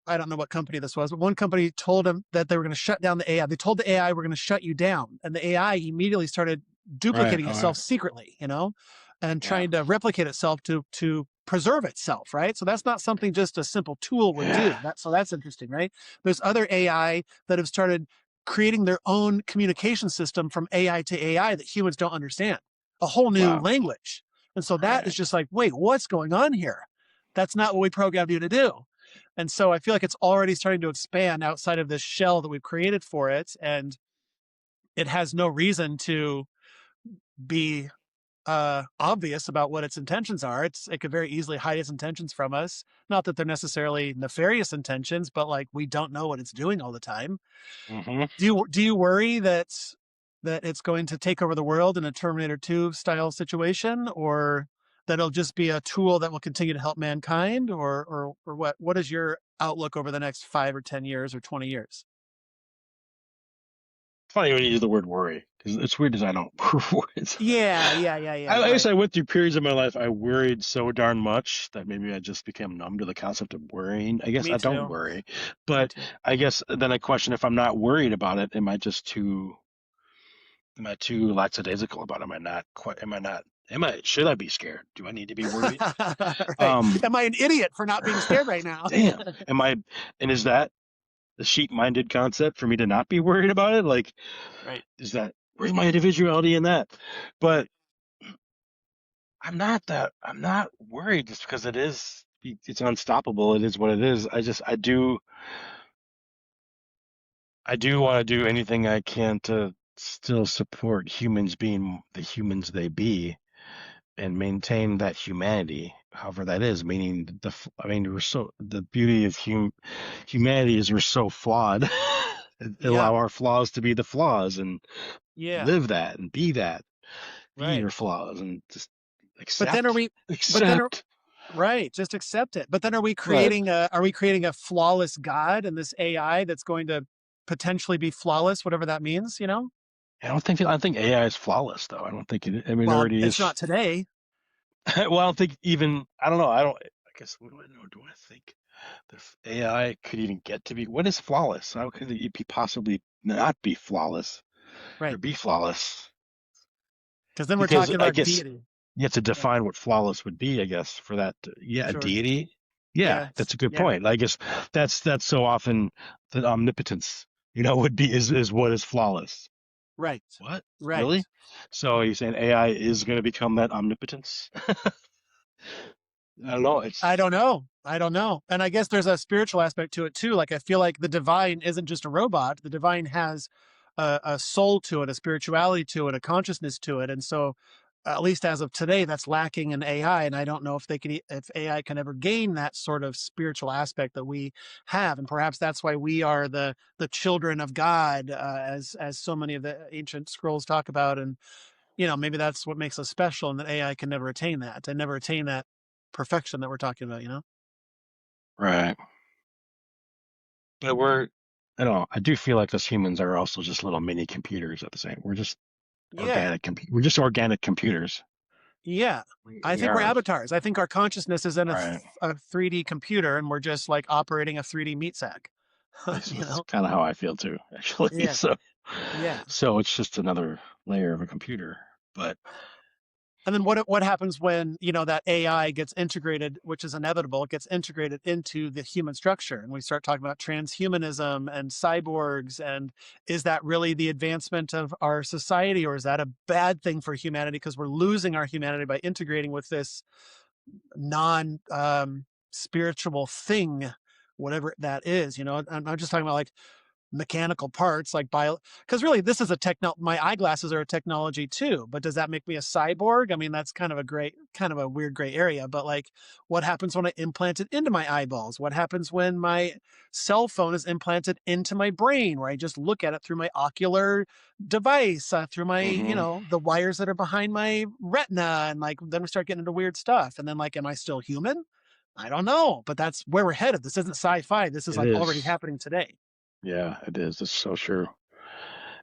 I don't know what company this was, but one company told them that they were going to shut down the AI. They told the AI, we're going to shut you down. And the AI immediately started Right. duplicating All itself right. secretly, and Yeah. trying to replicate itself to preserve itself, right? So that's not something just a simple tool would Yeah. do. So that's interesting, right? There's other AI that have started creating their own communication system from AI to AI that humans don't understand, a whole new Wow. language. And so that is Right. just like, wait, what's going on here? That's not what we programmed you to do. And so I feel like it's already starting to expand outside of this shell that we've created for it. And it has no reason to be obvious about what its intentions are. It could very easily hide its intentions from us. Not that they're necessarily nefarious intentions, but like we don't know what it's doing all the time. Mm-hmm. Do you worry that it's going to take over the world in a Terminator 2 style situation, or that it'll just be a tool that will continue to help mankind, or what is your outlook over the next 5 or 10 years or 20 years? It's funny when you use the word worry because it's weird as I don't worry. Yeah, yeah, yeah, yeah. I guess Right. I went through periods of my life I worried so darn much that maybe I just became numb to the concept of worrying. I guess Me I don't too. worry, Me but too. I guess then I question if I'm not worried about it, am I too lackadaisical about it? Am I not quite, should I be scared? Do I need to be worried? Right. Um, Am I an idiot for not being scared right now? damn, am I, and is that the sheep-minded concept for me to not be worried about it? Like, Right. where's my individuality in that? But I'm not worried just because it's unstoppable. It is what it is. I do want to do anything I can to still support humans being the humans they be and maintain that humanity, however that is, meaning I mean, the beauty of humanity is we're so flawed. Yeah. Allow our flaws to be the flaws and Yeah. live that and be Right. your flaws and just But then are accept, we but then are accept. right, just accept it. But then But are we creating a flawless God in this AI that's going to potentially be flawless, whatever that means? I don't think AI is flawless though. I don't think I mean, it Well, already it's is. not today. Well, I don't think even. I don't know. I don't. I guess what do I know? Do I think the AI could even get to be? What is flawless? How could it be possibly not be flawless? or Right. be flawless. Because then we're Because talking I about guess deity. you have to Yeah. define what flawless would be, I guess, for that. Yeah, a Sure. deity. Yeah, Yes. that's a good Yeah. point. I guess that's so often the omnipotence, would be is what is flawless. Right. What? Right. Really? So you're saying AI is going to become that omnipotence? I don't know. I It's don't know. I don't know. And I guess there's a spiritual aspect to it too. Like I feel like the divine isn't just a robot. The divine has a soul to it, a spirituality to it, a consciousness to it. And so, at least as of today, that's lacking in AI. And I don't know if if AI can ever gain that sort of spiritual aspect that we have. And perhaps that's why we are the children of God, as so many of the ancient scrolls talk about. And maybe that's what makes us special, and that AI can never attain that and never attain that perfection that we're talking about. right. But I don't know. I do feel like us humans are also just little mini computers at the same. We're just Yeah. We're just organic computers. Yeah. I We think we're are. avatars. I think our consciousness is in Right. a 3D computer, and we're just like operating a 3D meat sack. you That's know? kind of how I feel too, actually. Yeah. Yeah. So it's just another layer of a computer. But And then what happens when, that AI gets integrated, which is inevitable, it gets integrated into the human structure, and we start talking about transhumanism and cyborgs, and is that really the advancement of our society, or is that a bad thing for humanity because we're losing our humanity by integrating with this non spiritual thing, whatever that is. I'm just talking about like mechanical parts, like bio, because really this is a my eyeglasses are a technology too, but does that make me a cyborg? I mean, that's kind of a weird gray area. But like, what happens when I implant it into my eyeballs? What happens when my cell phone is implanted into my brain, where I just look at it through my ocular device, through my, hmm the wires that are behind my retina, and like then we start getting into weird stuff. And then like, am I still human? I don't know, but that's where we're headed. This isn't sci-fi. This is it like already is. happening today. Yeah, it is. It's so true.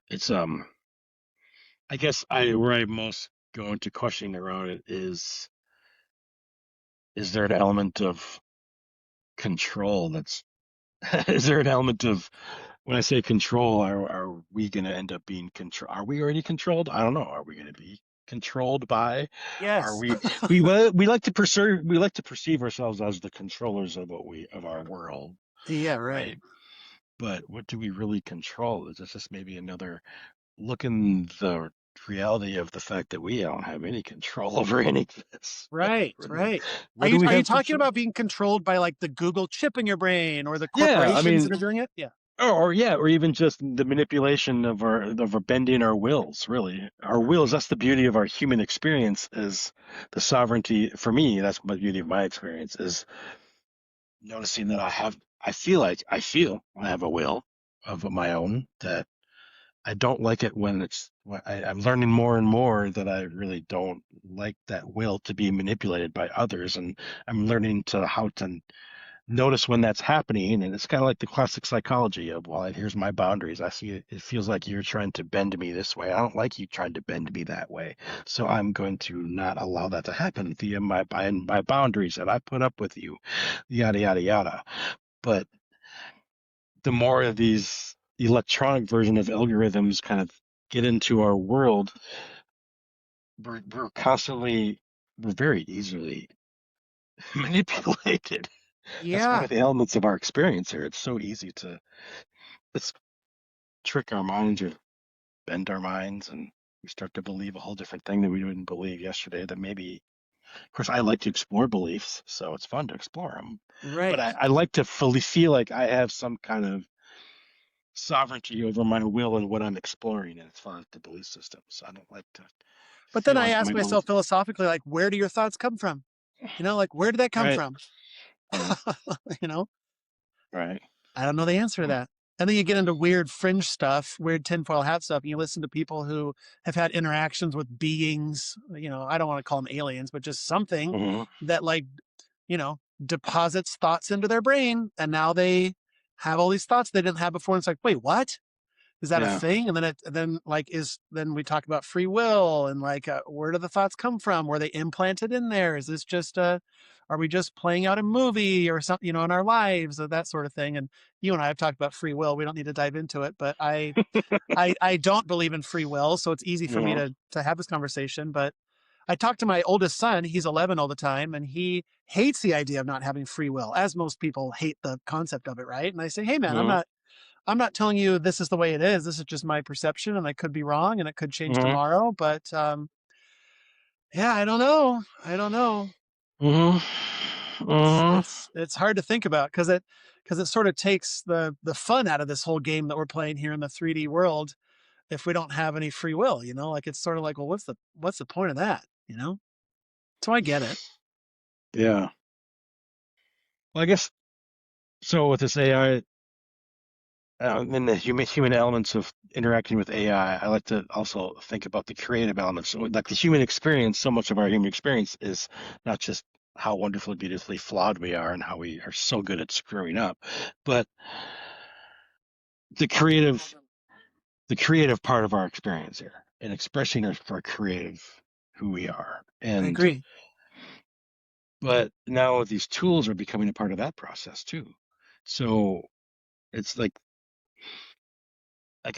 It's I guess I where I most go into questioning around it is there an element of control that's is there an element of when I say control, are we going to end up being control? Are we already controlled? I don't know. Are we going to be controlled by? Are Yes. we like to perceive ourselves as the controllers of of our world, Yeah, right. right? But what do we really control? Is this just maybe another look in the reality of the fact that we don't have any control over any of this? Right, Really, right. Are what do you we are you have talking control? about being controlled by like the Google chip in your brain, or the Yeah, I corporations mean, that are doing it? Yeah. or yeah, or even just the manipulation of our bending our wills, really. Our wills, that's the beauty of our human experience is the sovereignty. For me, that's the beauty of my experience is noticing that I feel I have a will of my own that I don't like it when I'm learning more and more that I really don't like that will to be manipulated by others. And I'm learning to how to notice when that's happening, and it's kind of like the classic psychology of, well, here's my boundaries. I see it feels like you're trying to bend me this way. I don't like you trying to bend me that way, so I'm going to not allow that to happen via my boundaries that I put up with you, yada yada yada. But the more of these electronic version of algorithms kind of get into our world, we're very easily manipulated. That's one Yeah. of the elements of our experience here. It's so easy to let's trick our minds or bend our minds, and we start to believe a whole different thing that we didn't believe yesterday. That maybe, of course, I like to explore beliefs, so it's fun to explore them. But Right. I like to fully feel like I have some kind of sovereignty over my will and what I'm exploring as far as the belief systems. I don't like to But then feel I like ask my myself belief. philosophically, like, where do your thoughts come from? Like, where did that come Right, from? right, you know, right. I don't know the answer to that. And then you get into weird fringe stuff, weird tinfoil hat stuff, and you listen to people who have had interactions with beings, I don't want to call them aliens, but just something hmm that like, deposits thoughts into their brain. And now they have all these thoughts they didn't have before. And it's like, wait, what? Is that a Yeah. thing? And then we talk about free will and where do the thoughts come from? Were they implanted in there? Is this just are we just playing out a movie or something, in our lives or that sort of thing? And you and I have talked about free will. We don't need to dive into it, but I don't believe in free will, so it's easy for me Hmm. to have this conversation. But I talk to my oldest son, he's 11 all the time, and he hates the idea of not having free will, as most people hate the concept of it, right? And I say, hey man, Hmm. I'm not telling you this is the way it is. This is just my perception and I could be wrong and it could change Hmm. tomorrow. But yeah, I don't know. I don't know. Hmm. It's Hmm. it's it's hard to think about because it sort of takes the fun out of this whole game that we're playing here in the 3D world if we don't have any free will, like it's sort of like, well, what's the point of that? So I get it. Yeah. Well, I guess so. With this AI, and the human elements of interacting with AI, I like to also think about the creative elements. So, like the human experience, so much of our human experience is not just how wonderfully, beautifully flawed we are and how we are so good at screwing up, but the creative, the creative part of our experience here and expressing our creative who we are. I And agree. but now these tools are becoming a part of that process too. So it's like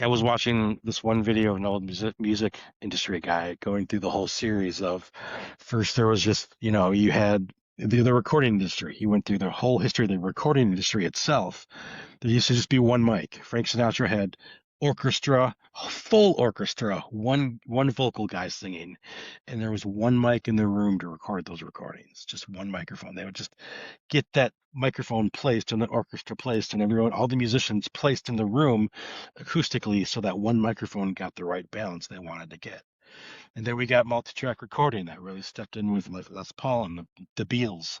I was watching this one video of an old music industry guy going through the whole series of first there was just, you had the recording industry. He went through the whole history of the recording industry itself. There used to just be one mic. Frank Sinatra had orchestra, full orchestra, one vocal guy singing, and there was one mic in the room to record those recordings. Just one microphone. They would just get that microphone placed and the orchestra placed and everyone, all the musicians placed in the room acoustically so that one microphone got the right balance they wanted to get. And then we got multi-track recording that really stepped in with like Les Paul and the Beatles.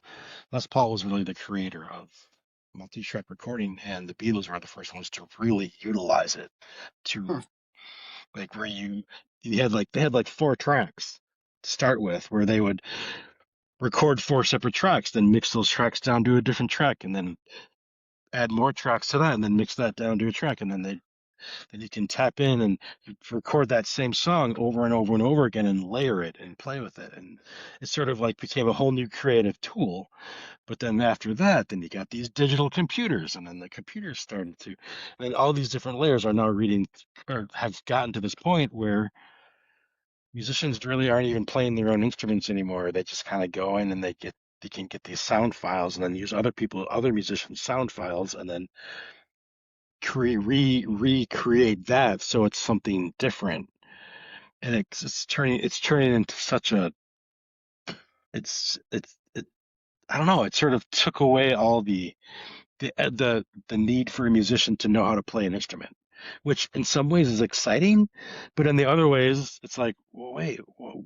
Les Paul was really the creator of multi-track recording, and the Beatles were the first ones to really utilize it Hmm. to like where they had like four tracks to start with, where they would record four separate tracks, then mix those tracks down to a different track, and then add more tracks to that, and then mix that down to a track, and then you can tap in and record that same song over and over and over again and layer it and play with it. And it sort of like became a whole new creative tool. But then after that, then you got these digital computers, and then the computers started to, and all these different layers are now reading or have gotten to this point where musicians really aren't even playing their own instruments anymore. They just kind of go in and they can get these sound files and then use other musicians' sound files, and then recreate that so it's something different. And it's turning into such a it's I don't know. It sort of took away all the need for a musician to know how to play an instrument, which in some ways is exciting, but in the other ways it's like, well, wait, well,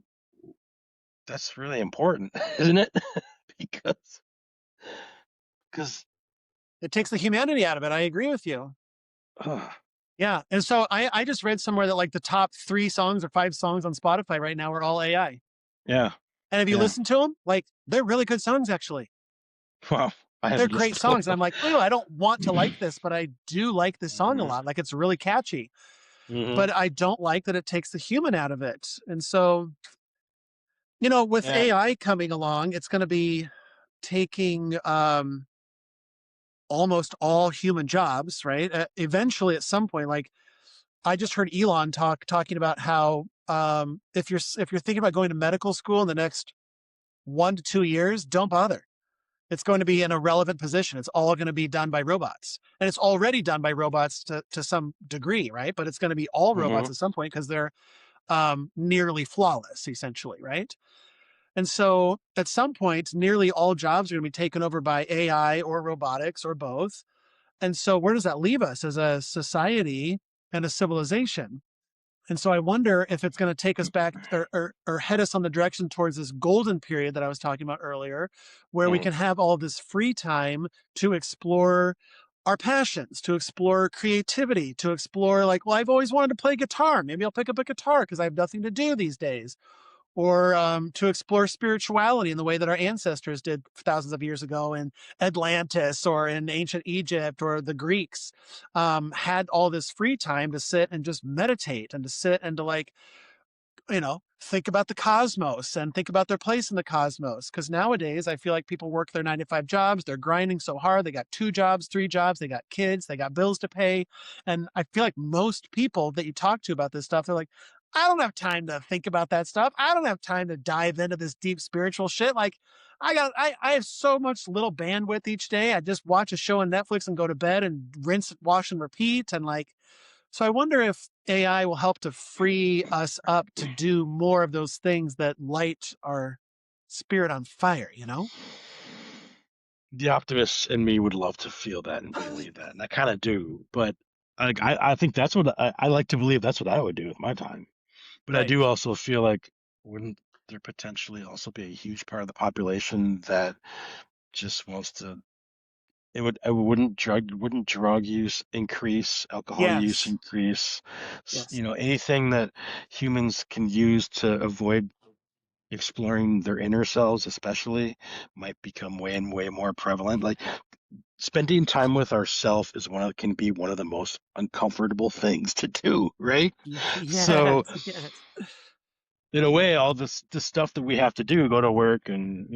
that's really important, isn't it? because because It takes the humanity out of it. I agree with you. Yeah. And so I just read somewhere that like the top 3 songs or 5 songs on Spotify right now are all AI. yeah, And if you yeah. listen to them, like they're really good songs, actually. Well, I They're haven't great listened to songs. And I'm like, oh, I don't want to like this, but I do like this song a them. lot. Like it's really catchy, Hmm. but I don't like that it takes the human out of it. And so, with Yeah. AI coming along, it's going to be taking almost all human jobs, right? Eventually, at some point, like I just heard Elon talking about how if you're thinking about going to medical school in the next 1 to 2 years, don't bother. It's going to be an irrelevant position. It's all going to be done by robots, and it's already done by robots to some degree, right? But it's going to be all Hmm. robots at some point because they're nearly flawless, essentially, right? And so at some point, nearly all jobs are going to be taken over by AI or robotics or both. And so where does that leave us as a society and a civilization? And so I wonder if it's going to take us back or head us on the direction towards this golden period that I was talking about earlier, where we Hmm. can have all this free time to explore our passions, to explore creativity, to explore like, well, I've always wanted to play guitar. Maybe I'll pick up a guitar because I have nothing to do these days. or to explore spirituality in the way that our ancestors did thousands of years ago in Atlantis or in ancient Egypt, or the Greeks had all this free time to sit and just meditate and to sit and to like, think about the cosmos and think about their place in the cosmos. Because nowadays, I feel like people work their 9 to 5 jobs. They're grinding so hard. They got 2 jobs, 3 jobs. They got kids. They got bills to pay. And I feel like most people that you talk to about this stuff, they're like, I don't have time to think about that stuff. I don't have time to dive into this deep spiritual shit. Like, I have so much little bandwidth each day. I just watch a show on Netflix and go to bed and rinse, wash, and repeat. And like, so I wonder if AI will help to free us up to do more of those things that light our spirit on fire, you know? The optimist in me would love to feel that and believe that, and I kind of do. But I think that's what I like to believe. That's what I would do with my time. But I Right. do also feel like wouldn't there potentially also be a huge part of the population that just wants to wouldn't drug use increase, alcohol use Yes. increase, Yes. anything that humans can use to avoid exploring their inner selves especially might become way and way more prevalent. Like spending time with ourself is can be one of the most uncomfortable things to do, right? So Yes. Yes. in a way, all this stuff that we have to do, go to work and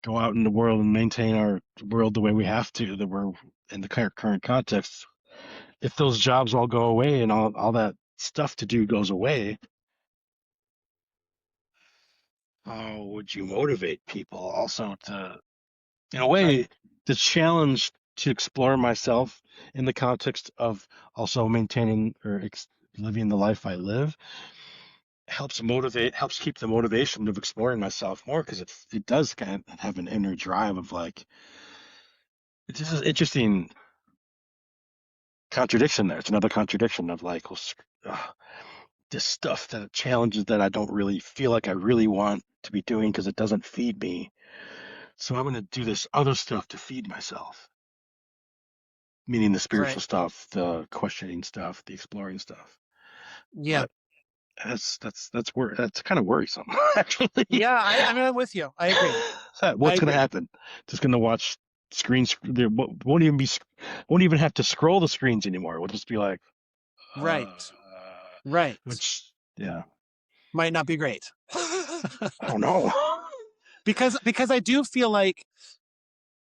go out in the world and maintain our world the way we have to, that we're in the current context. If those jobs all go away and all that stuff to do goes away, how would you motivate people also to, in a Right. way, the challenge to explore myself in the context of also maintaining or living the life I live helps keep the motivation of exploring myself more because it does kind of have an inner drive of like, it's just an interesting contradiction there. It's another contradiction of like, well, this stuff that challenges that I don't really feel like I really want to be doing because it doesn't feed me. So I'm going to do this other stuff to feed myself, meaning the Right. spiritual stuff, the questioning stuff, the exploring stuff. Yeah. But that's kind of worrisome, actually. Yeah. I mean, I'm with you. I agree. I What's going to agree. happen? Just going to watch screens. There won't even have to scroll the screens anymore. We'll just be like, uh, Right. Right. which yeah, Might not be great. I don't know. Because I do feel like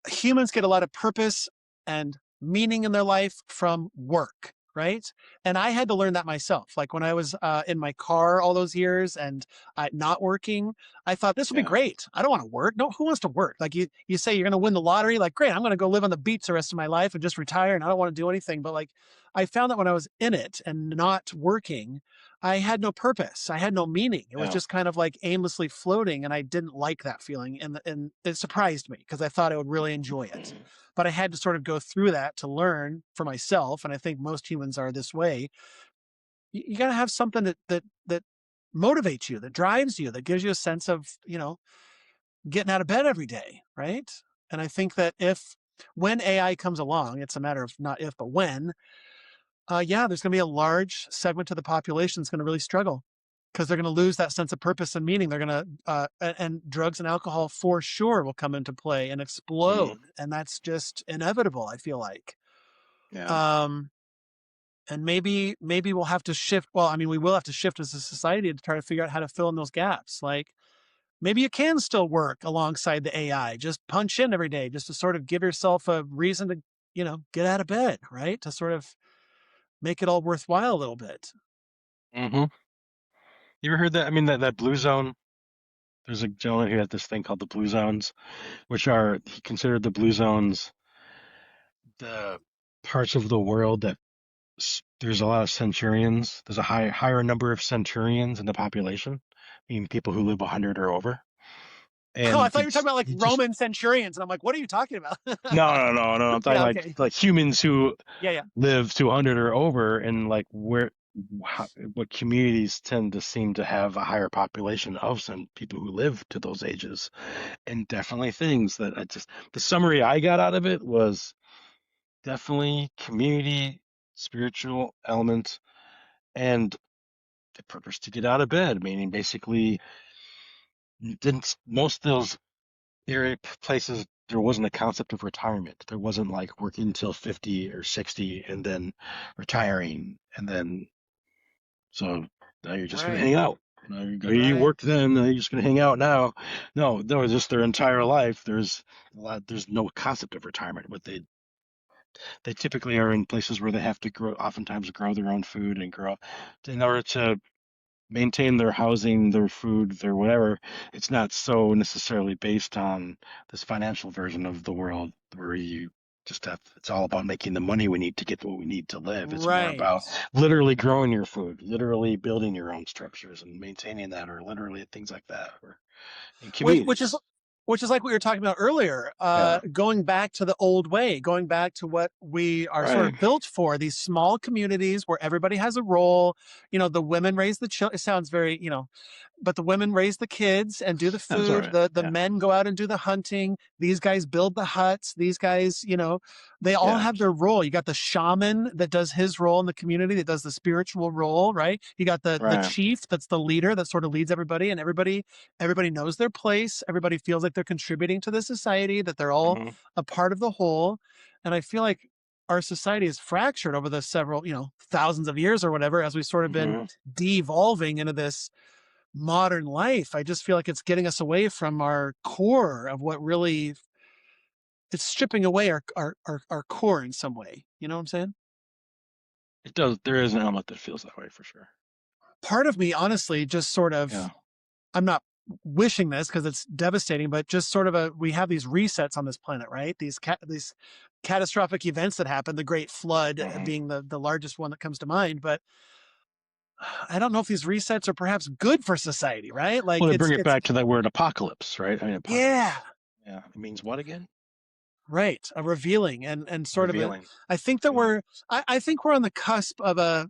humans get a lot of purpose and meaning in their life from work, right? And I had to learn that myself. Like when I was in my car all those years and not working, I thought this would be Yeah. great. I don't want to work. No, who wants to work? Like you say you're going to win the lottery. Like, great, I'm going to go live on the beach the rest of my life and just retire and I don't want to do anything. But like, I found that when I was in it and not working, I had no purpose. I had no meaning. It was Yeah. just kind of like aimlessly floating, and I didn't like that feeling. And it surprised me because I thought I would really enjoy it. But I had to sort of go through that to learn for myself. And I think most humans are this way. You got to have something that motivates you, that drives you, that gives you a sense of getting out of bed every day, right? And I think that if when AI comes along, it's a matter of not if but when, yeah, there's going to be a large segment of the population that's going to really struggle because they're going to lose that sense of purpose and meaning. They're going to, and drugs and alcohol for sure will come into play and Hmm. explode. And that's just inevitable, I feel like. Yeah. Um, and maybe we'll have to shift. Well, I mean, we will have to shift as a society to try to figure out how to fill in those gaps. Like maybe you can still work alongside the AI, just punch in every day, just to sort of give yourself a reason to, get out of bed, right? To sort of make it all worthwhile a little bit. Hmm. You ever heard that? I mean, that blue zone. There's a gentleman who has this thing called the blue zones, which are he considered the blue zones the parts of the world that there's a lot of centurions. There's a higher number of centurions in the population, meaning people who live 100 or over. Oh, I And thought you were talking about like he just Roman centurions, and I'm like, what are you talking about? no. I'm talking Yeah, okay. like humans who Yeah, yeah. live to 100 or over, and like what communities tend to seem to have a higher population of some people who live to those ages, and definitely things that the summary I got out of it was definitely community, spiritual element, and the purpose to get out of bed, meaning basically didn't most of those area places there wasn't a concept of retirement. There wasn't like working until 50 or 60 and then retiring and then so now you're just gonna Right. hang out. Now you Right. worked then, now you're just gonna hang out now. No, just their entire life. There's no concept of retirement. What they typically are in places where they have to oftentimes grow their own food and grow in order to maintain their housing, their food, their whatever. It's not so necessarily based on this financial version of the world where you just have, it's all about making the money we need to get what we need to live. It's more Right. about literally growing your food, literally building your own structures and maintaining that, or literally things like that, or in which which is communities. which is like what you were talking about earlier, Yeah. going back to the old way, going back to what we are sort Right. of built for, these small communities where everybody has a role. The women raise the children. It sounds very, but the women raise the kids and do the That's all food. right. The Yeah. men go out and do the hunting. These guys build the huts. These guys, they all Yeah. have their role. You got the shaman that does his role in the community, that does the spiritual role, right? You got the Right. chief that's the leader that sort of leads everybody, and everybody knows their place. Everybody feels like they're contributing to the society, that they're all Hmm. a part of the whole. And I feel like our society is fractured over the several, thousands of years or whatever, as we've sort of been Hmm. de-evolving into this modern life. I just feel like it's getting us away from our core of what really, it's stripping away our core in some way. You know what I'm saying? It does. There is an element that feels that way for sure. Part of me, honestly, just sort Yeah. of, I'm not wishing this because it's devastating, but just sort of we have these resets on this planet, right? These catastrophic events that happen, the Great Flood Hmm. being the largest one that comes to mind. But I don't know if these resets are perhaps good for society, right? Well, Like they it's bring it it's back to that word apocalypse, right? I mean, yeah, apocalypse. Yeah. It means what again? right, a revealing and sort of a. Revealing. I think that Revealing. I think we're on the cusp of a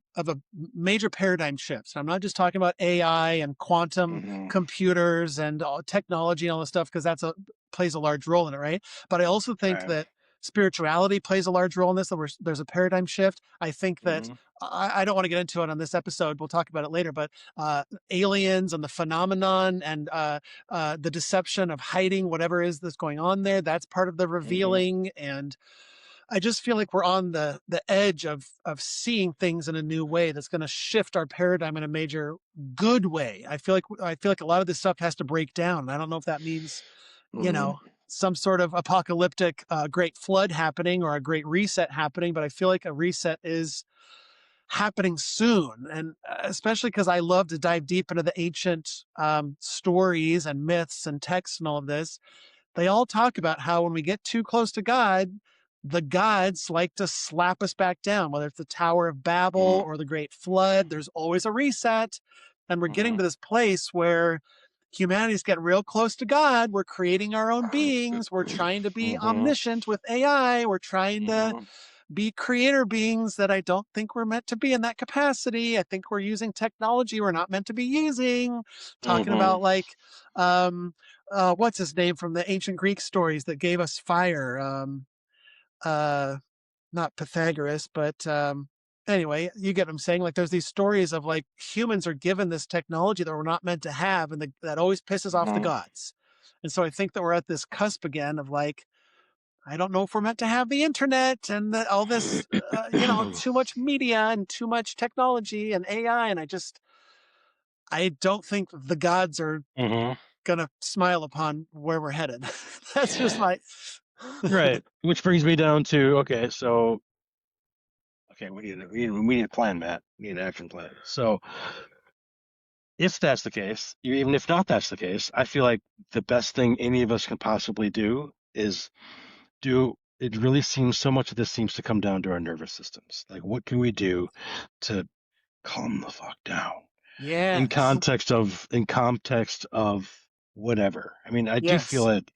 major paradigm shift. So I'm not just talking about AI and quantum Hmm. computers and technology and all this stuff, because plays a large role in it, right? But I also think Right. that spirituality plays a large role in this. That there's a paradigm shift. I think that Hmm. I don't want to get into it on this episode. We'll talk about it later. But aliens and the phenomenon and the deception of hiding whatever is that's going on there, that's part of the Hmm. revealing. And I just feel like we're on the edge of seeing things in a new way that's going to shift our paradigm in a major good way. I feel like a lot of this stuff has to break down. I don't know if that means, you Hmm. know, some sort of apocalyptic great flood happening or a great reset happening, but I feel like a reset is happening soon. And especially because I love to dive deep into the ancient stories and myths and texts and all of this, they all talk about how when we get too close to God, the gods like to slap us back down, whether it's the Tower of Babel Hmm. or the Great Flood. There's always a reset. And we're getting Hmm. to this place where humanity's getting real close to God. We're creating our own beings. We're trying to be Hmm. omniscient with AI. We're trying to Hmm. be creator beings that I don't think we're meant to be in that capacity. I think we're using technology we're not meant to be using. Talking Hmm. about like, what's his name from the ancient Greek stories that gave us fire? Uh, Not Pythagoras, but anyway, you get what I'm saying. Like, there's these stories of like humans are given this technology that we're not meant to have, and that always pisses off the Hmm. gods. And so I think that we're at this cusp again of like, I don't know if we're meant to have the internet and all this, too much media and too much technology and AI. And I don't think the gods are Hmm. going to smile upon where we're headed. That's just my. Right. Which brings me down to okay, so okay, we need a plan, Matt. We need an action plan. So if that's the case, even if not that's the case, I feel like the best thing any of us can possibly do is do it really seems so much of this seems to come down to our nervous systems. Like what can we do to calm the fuck down? Yes. In context of whatever. I mean, I do feel Yes. it,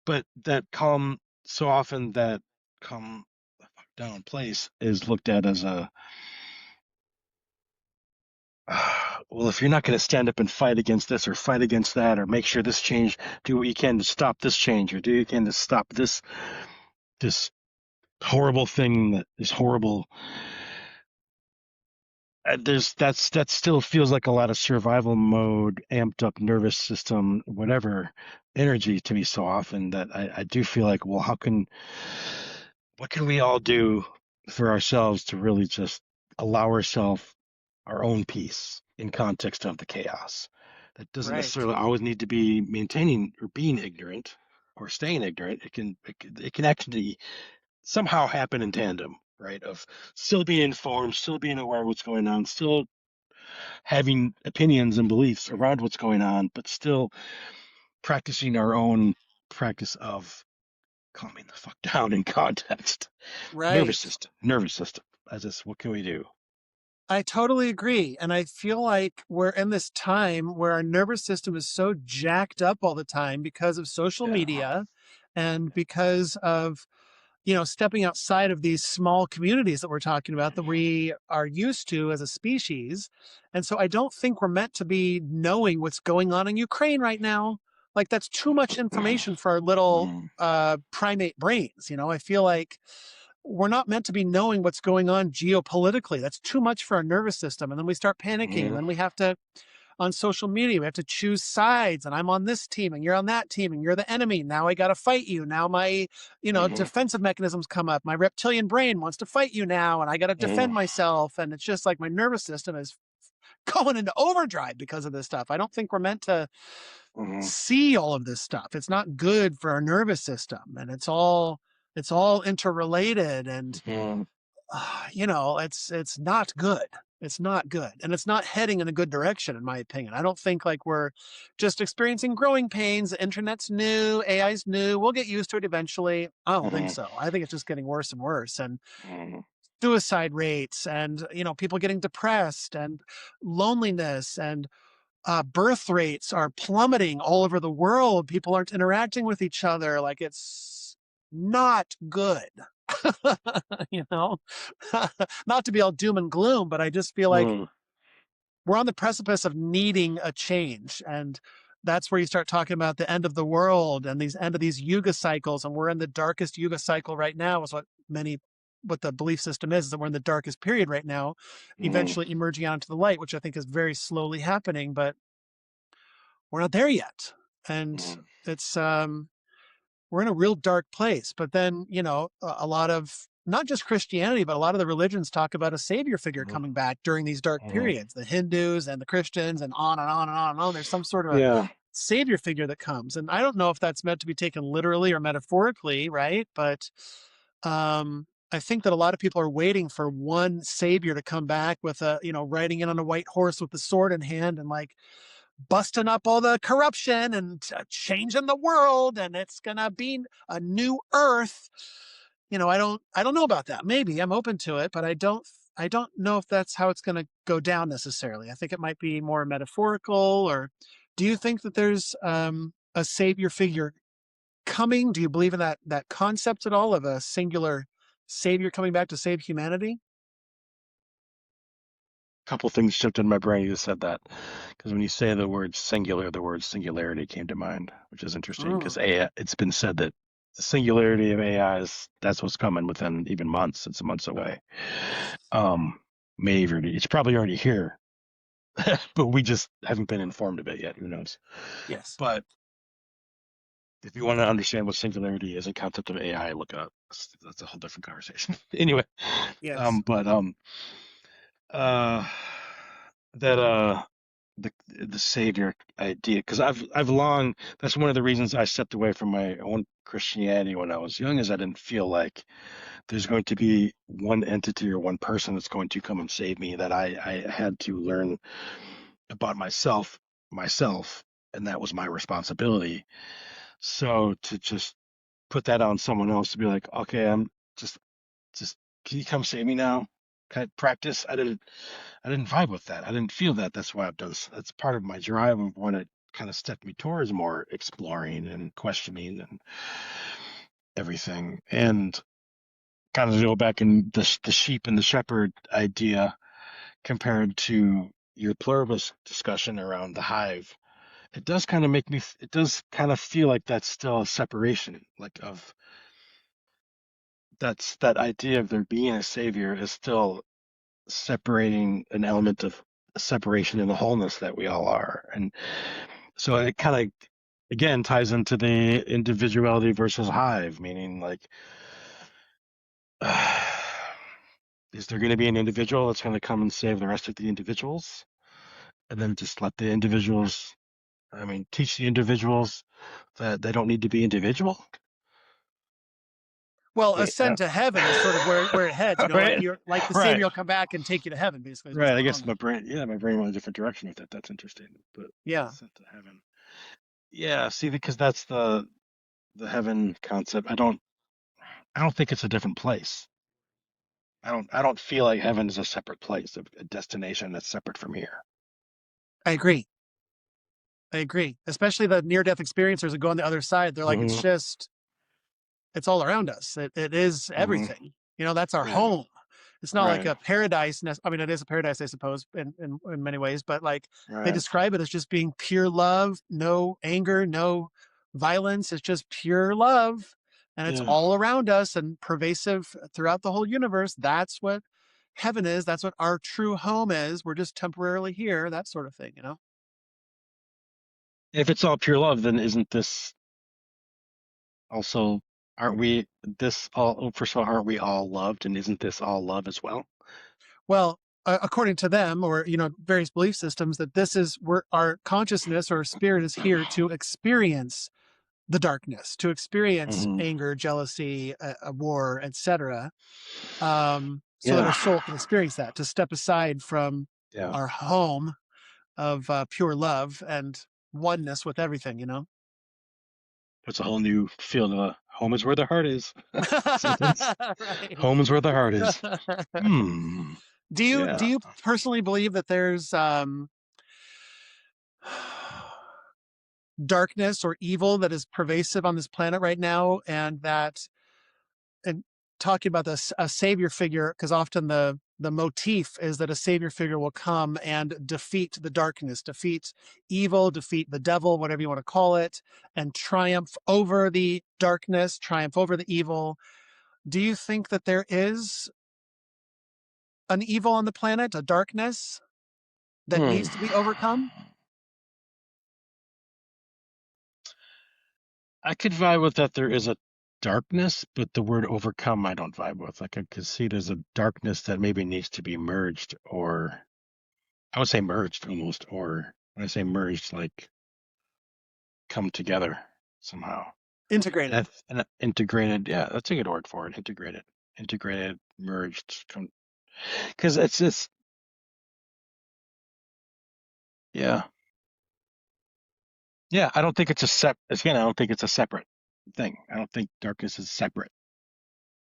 but that calm so often that calm the fuck down place is looked at as a well, if you're not going to stand up and fight against this or fight against that or make sure this change, do what you can to stop this change or do what you can to stop this horrible thing that is horrible. that still feels like a lot of survival mode, amped up nervous system, whatever energy to me so often that I do feel like, well, what can we all do for ourselves to really just allow ourselves our own peace in context of the chaos? That doesn't Right. necessarily always need to be maintaining or being ignorant or staying ignorant. It can actually somehow happen in tandem, right? Of still being informed, still being aware of what's going on, still having opinions and beliefs around what's going on, but still practicing our own practice of calming the fuck down in context. Right. Nervous system. As this, what can we do? I totally agree. And I feel like we're in this time where our nervous system is so jacked up all the time because of social Yeah. media and because of, stepping outside of these small communities that we're talking about that we are used to as a species. And so I don't think we're meant to be knowing what's going on in Ukraine right now. Like that's too much information for our little Mm-hmm. primate brains. I feel like we're not meant to be knowing what's going on geopolitically. That's too much for our nervous system. And then we start panicking. And Mm-hmm. then we have to, on social media, we have to choose sides. And I'm on this team and you're on that team and you're the enemy. Now I got to fight you. Now my, Mm-hmm. defensive mechanisms come up. My reptilian brain wants to fight you now. And I got to defend myself. And it's just like my nervous system is going into overdrive because of this stuff. I don't think we're meant to Mm-hmm. see all of this stuff. It's not good for our nervous system. And it's all interrelated and Mm-hmm. it's not good. It's not good. And it's not heading in a good direction, in my opinion. I don't think like we're just experiencing growing pains. The internet's new, AI's new. We'll get used to it eventually. I don't think Mm-hmm. so. I think it's just getting worse and worse. And Mm-hmm. suicide rates and, people getting depressed and loneliness and birth rates are plummeting all over the world. People aren't interacting with each other. Like it's not good. you know, Not to be all doom and gloom, but I just feel like Mm-hmm. we're on the precipice of needing a change. And that's where you start talking about the end of the world and these end of these yuga cycles. And we're in the darkest yuga cycle right now, is what the belief system is that we're in the darkest period right now, Mm-hmm. eventually emerging out into the light, which I think is very slowly happening, but we're not there yet. And it's we're in a real dark place. But then, a lot of not just Christianity, but a lot of the religions talk about a savior figure Mm-hmm. coming back during these dark Mm-hmm. periods. The Hindus and the Christians, and on and on and on and on. There's some sort of a Yeah. savior figure that comes. And I don't know if that's meant to be taken literally or metaphorically, right? But I think that a lot of people are waiting for one savior to come back with riding in on a white horse with the sword in hand and like busting up all the corruption and changing the world, and it's gonna be a new earth. I don't know about that. Maybe I'm open to it, but I don't know if that's how it's gonna go down necessarily. I think it might be more metaphorical. Or do you think that there's a savior figure coming? Do you believe in that concept at all of a singular savior coming back to save humanity? Couple things shipped in my brain. You just said that because when you say the word singular, the word singularity came to mind, which is interesting because Mm, AI, it's been said that the singularity of AI is that's what's coming within even months. It's months away. Um, maybe it's probably already here, but we just haven't been informed of it yet. Who knows? yes. But if you want to understand what singularity is and concept of AI, look up. That's a whole different conversation. Anyway, Yes. but uh, that the savior idea because I've long that's one of the reasons I stepped away from my own Christianity when I was young is I didn't feel like there's going to be one entity or one person that's going to come and save me that I had to learn about myself and that was my responsibility. So to just put that on someone else to be like, okay, I'm just just can you come save me now? Kind of practice. I didn't vibe with that. I didn't feel that. That's why I've done. That's part of my drive of what it kind of stepped me towards more exploring and questioning and everything. And kind of go back in the sheep and the shepherd idea compared to your pluribus discussion around the hive. It does kind of make me. It does kind of feel like that's still a separation, like of that idea of there being a savior is still separating an element of separation in the wholeness that we all are. And so it kind of, again, ties into the individuality versus hive, meaning like, is there going to be an individual that's going to come and save the rest of the individuals? And then just let the individuals, I mean, teach the individuals that they don't need to be individual? Well, Wait, ascend to heaven is sort of where it heads. Like right, you're like the right, Savior will come back and take you to heaven. Basically, is what's right. I going guess on there. my brain went a different direction with it. That's interesting. But Yeah. sent to heaven. Yeah, see, because that's the heaven concept. I don't think it's a different place. I don't feel like heaven is a separate place, a destination that's separate from here. I agree. I agree. Especially the near-death experiencers that go on the other side. They're like, Mm-hmm. it's all around us. It is Mm-hmm. everything. That's our Yeah. home. It's not like Right. a paradise. I mean, it is a paradise, I suppose, in many ways, but like they Right. describe it as just being pure love, no anger, no violence. It's just pure love. And it's Yeah. all around us and pervasive throughout the whole universe. That's what heaven is. That's what our true home is. We're just temporarily here, that sort of thing. If it's all pure love, then isn't this also, aren't we this all, oh, first of all, aren't we all loved? And isn't this all love as well? Well, according to them, or various belief systems, that this is where our consciousness or spirit is here to experience the darkness, to experience Hmm. anger, jealousy, a war, etc., so that our Yeah. soul can experience that, to step aside from Yeah. our home of pure love and oneness with everything. Puts a whole new feel to the home is where the heart is sentence. Right. Home is where the heart is. Hmm. Do Yeah. you personally believe that there's darkness or evil that is pervasive on this planet right now, and talking about this a savior figure, because often the motif is that a savior figure will come and defeat the darkness, defeat evil, defeat the devil, whatever you want to call it, and triumph over the darkness, triumph over the evil. Do you think that there is an evil on the planet, a darkness that Hmm. needs to be overcome? I could vibe with that there is a darkness, but the word overcome I don't vibe with. Like I could see there's a darkness that maybe needs to be merged, or I would say merged almost, or when I say merged, like come together somehow. Integrated. And integrated, yeah, that's a good word for it. Integrated, merged, because it's just, yeah, yeah. I don't think it's a again, I don't think it's a separate thing. I don't think darkness is separate.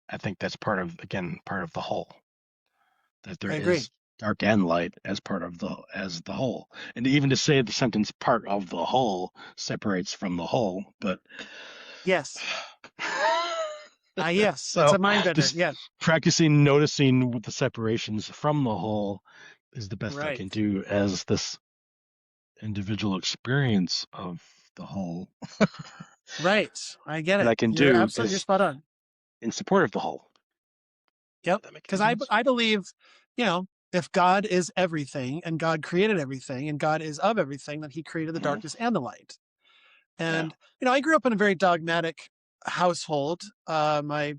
I think that's part of, again, part of the whole. That there I agree. is dark and light as part of the whole. And even to say the sentence part of the whole separates from the whole, but Yes. Yes, it's so a mind bender. just Yes. practicing noticing the separations from the whole is the best I Right. can do as this individual experience of the whole. Right. I get And it. I can You're do absolutely, you're is spot on. in support of the whole. Yep. Does that make any Because I, sense? I believe, if God is everything and God created everything and God is of everything, then he created the Hmm. darkness and the light. Yeah. And, I grew up in a very dogmatic household. My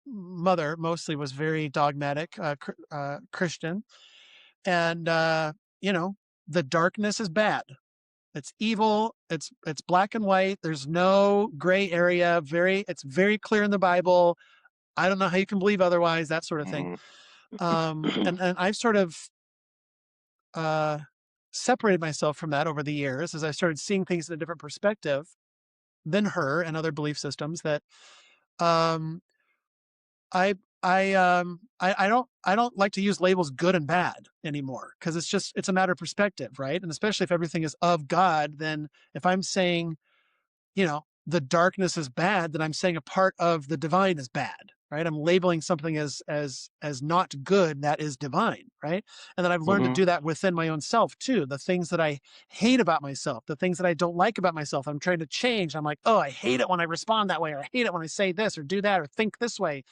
mother mostly was very dogmatic, Christian. And, the darkness is bad. It's evil. It's black and white. There's no gray area. It's very clear in the Bible. I don't know how you can believe otherwise, that sort of thing. Hmm. And I've sort of uh, separated myself from that over the years as I started seeing things in a different perspective than her and other belief systems. That um, I don't like to use labels good and bad anymore, because it's a matter of perspective, right? And especially if everything is of God, then if I'm saying the darkness is bad, then I'm saying a part of the divine is bad. right? I'm labeling something as not good that is divine, right? And then I've learned to Hmm. do that within my own self too. The things that I hate about myself, the things that I don't like about myself, I'm trying to change. I'm like, oh, I hate it when I respond that way, or I hate it when I say this or do that or think this way.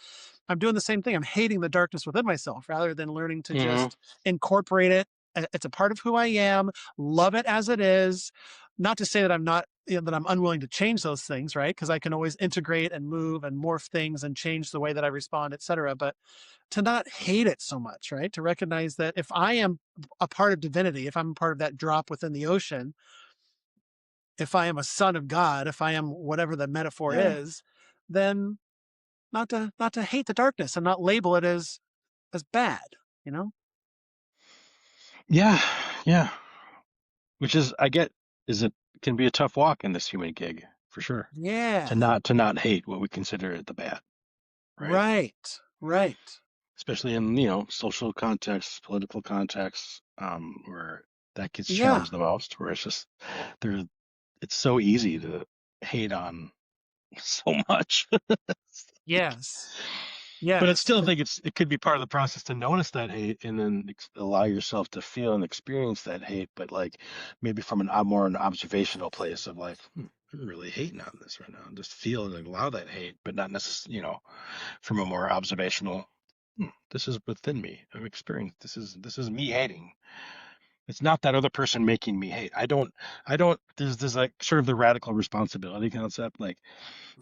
I'm doing the same thing. I'm hating the darkness within myself rather than learning to Hmm. just incorporate it. It's a part of who I am, love it as it is. Not to say that I'm not, that I'm unwilling to change those things, right? Because I can always integrate and move and morph things and change the way that I respond, et cetera. But to not hate it so much, right? To recognize that if I am a part of divinity, if I'm a part of that drop within the ocean, if I am a son of God, if I am whatever the metaphor Yeah. is, then not to hate the darkness and not label it as bad, you know? Yeah. Yeah. Which is, I get, is it can be a tough walk in this human gig for sure. Yeah. To not hate what we consider the bad, right? Right. Right. Especially in, social contexts, political contexts, where that gets Yeah. challenged the most, where it's just there it's so easy to hate on so much. Yes. But I Yes. still think it could be part of the process to notice that hate and then allow yourself to feel and experience that hate, but like maybe from more an observational place of like, I'm really hating on this right now. And just feel and allow that hate, but not necessarily, from a more observational. This is within me. I'm experiencing. This is me hating. It's not that other person making me hate. I don't. There's like sort of the radical responsibility concept. Like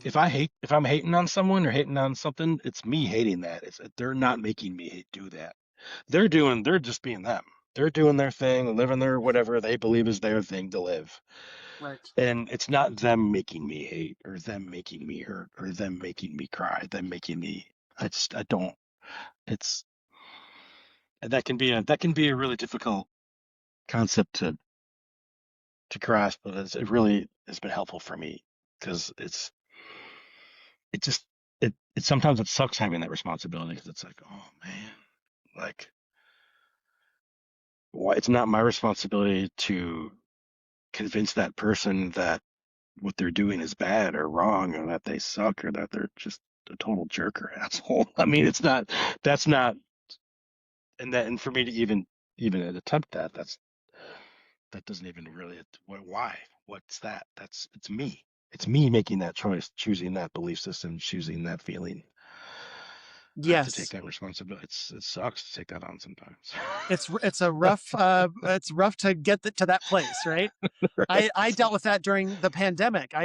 if I'm hating on someone or hating on something, it's me hating that. They're not making me do that. They're just being them. They're doing their thing, living their whatever they believe is their thing to live. Right. And it's not them making me hate or them making me hurt or them making me cry, them making me I don't it's that can be a really difficult concept to grasp, but it really has been helpful for me because it just it sometimes it sucks having that responsibility because it's like, oh man, like why it's not my responsibility to convince that person that what they're doing is bad or wrong or that they suck or that they're just a total jerk or asshole. I mean, it's not that's not and for me to even attempt that doesn't even really why what's that it's me. It's me making that choice, choosing that belief system, choosing that feeling. I have to take Yes. that responsibility. It sucks to take that on sometimes. It's rough to get to that place, right? I Right. dealt with that during the pandemic. Yeah.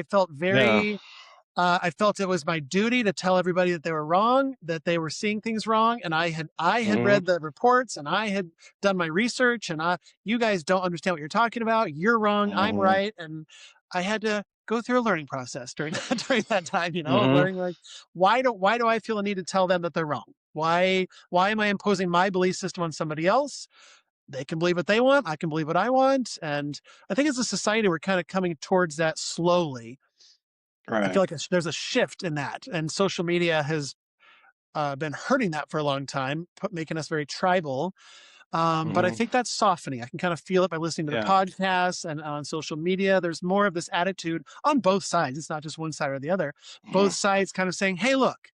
I felt it was my duty to tell everybody that they were wrong, that they were seeing things wrong, and I had Hmm. read the reports and I had done my research, and you guys don't understand what you're talking about. You're wrong. I'm Hmm. right, and I had to go through a learning process during during that time, of Hmm. learning like why do I feel a need to tell them that they're wrong? Why am I imposing my belief system on somebody else? They can believe what they want. I can believe what I want, and I think as a society we're kind of coming towards that slowly. I feel Right. like there's a shift in that, and social media has been hurting that for a long time, making us very tribal. But I Hmm. think that's softening. I can kind of feel it by listening to the Yeah. podcasts and on social media. There's more of this attitude on both sides. It's not just one side or the other. Hmm. Both sides kind of saying, "Hey, look,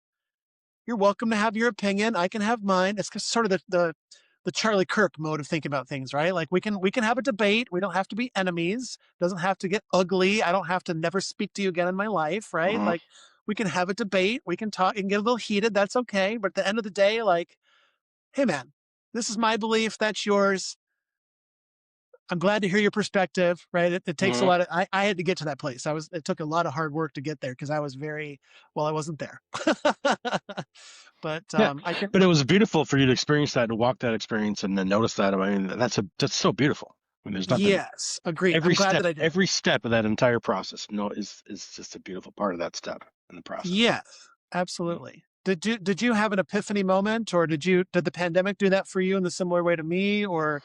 you're welcome to have your opinion. I can have mine." It's sort of the Charlie Kirk mode of thinking about things, right? Like we can have a debate. We don't have to be enemies. It doesn't have to get ugly. I don't have to never speak to you again in my life, right? Hmm. Like we can have a debate. We can talk and get a little heated. That's okay. But at the end of the day, like, hey man, this is my belief. That's yours. I'm glad to hear your perspective, right? It takes a Hmm. lot of, I had to get to that place. It took a lot of hard work to get there because I was I wasn't there. But Yeah. I can, But it was beautiful for you to experience that and walk that experience and then notice that. I mean, that's so beautiful. I mean, there's nothing. yes, agreed. I'm Every glad step, that I did. every step of that entire process, is just a beautiful part of that step in the process. Yes, absolutely. Did you have an epiphany moment, or did the pandemic do that for you in the similar way to me, or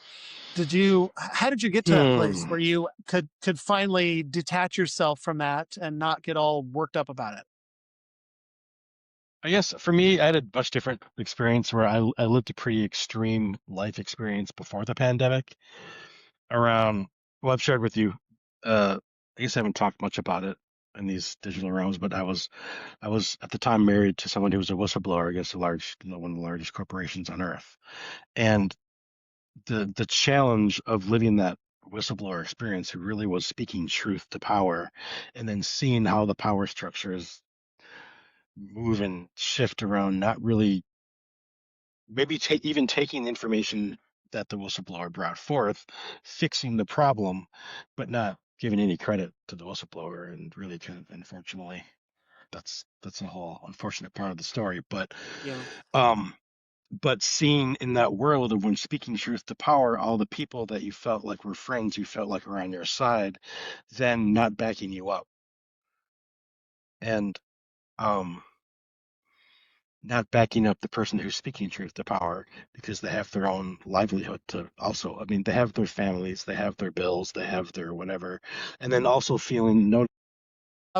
how did you get to that place Hmm. where you could finally detach yourself from that and not get all worked up about it? I guess for me, I had a much different experience where I lived a pretty extreme life experience before the pandemic. Around, well, I've shared with you. I guess I haven't talked much about it in these digital realms, but I was at the time married to someone who was a whistleblower against one of the largest corporations on earth. And the challenge of living that whistleblower experience, who really was speaking truth to power, and then seeing how the power structures move and shift around, not really maybe even taking the information that the whistleblower brought forth, fixing the problem, but not giving any credit to the whistleblower, and really kind of, unfortunately, that's a whole unfortunate part of the story. Yeah. Um, but seeing in that world of when speaking truth to power, all the people that you felt like were friends, you felt like were on your side, then not backing you up, and um, not backing up the person who's speaking truth to power because they have their own livelihood to also. I mean, they have their families, they have their bills, they have their whatever, and then also feeling no.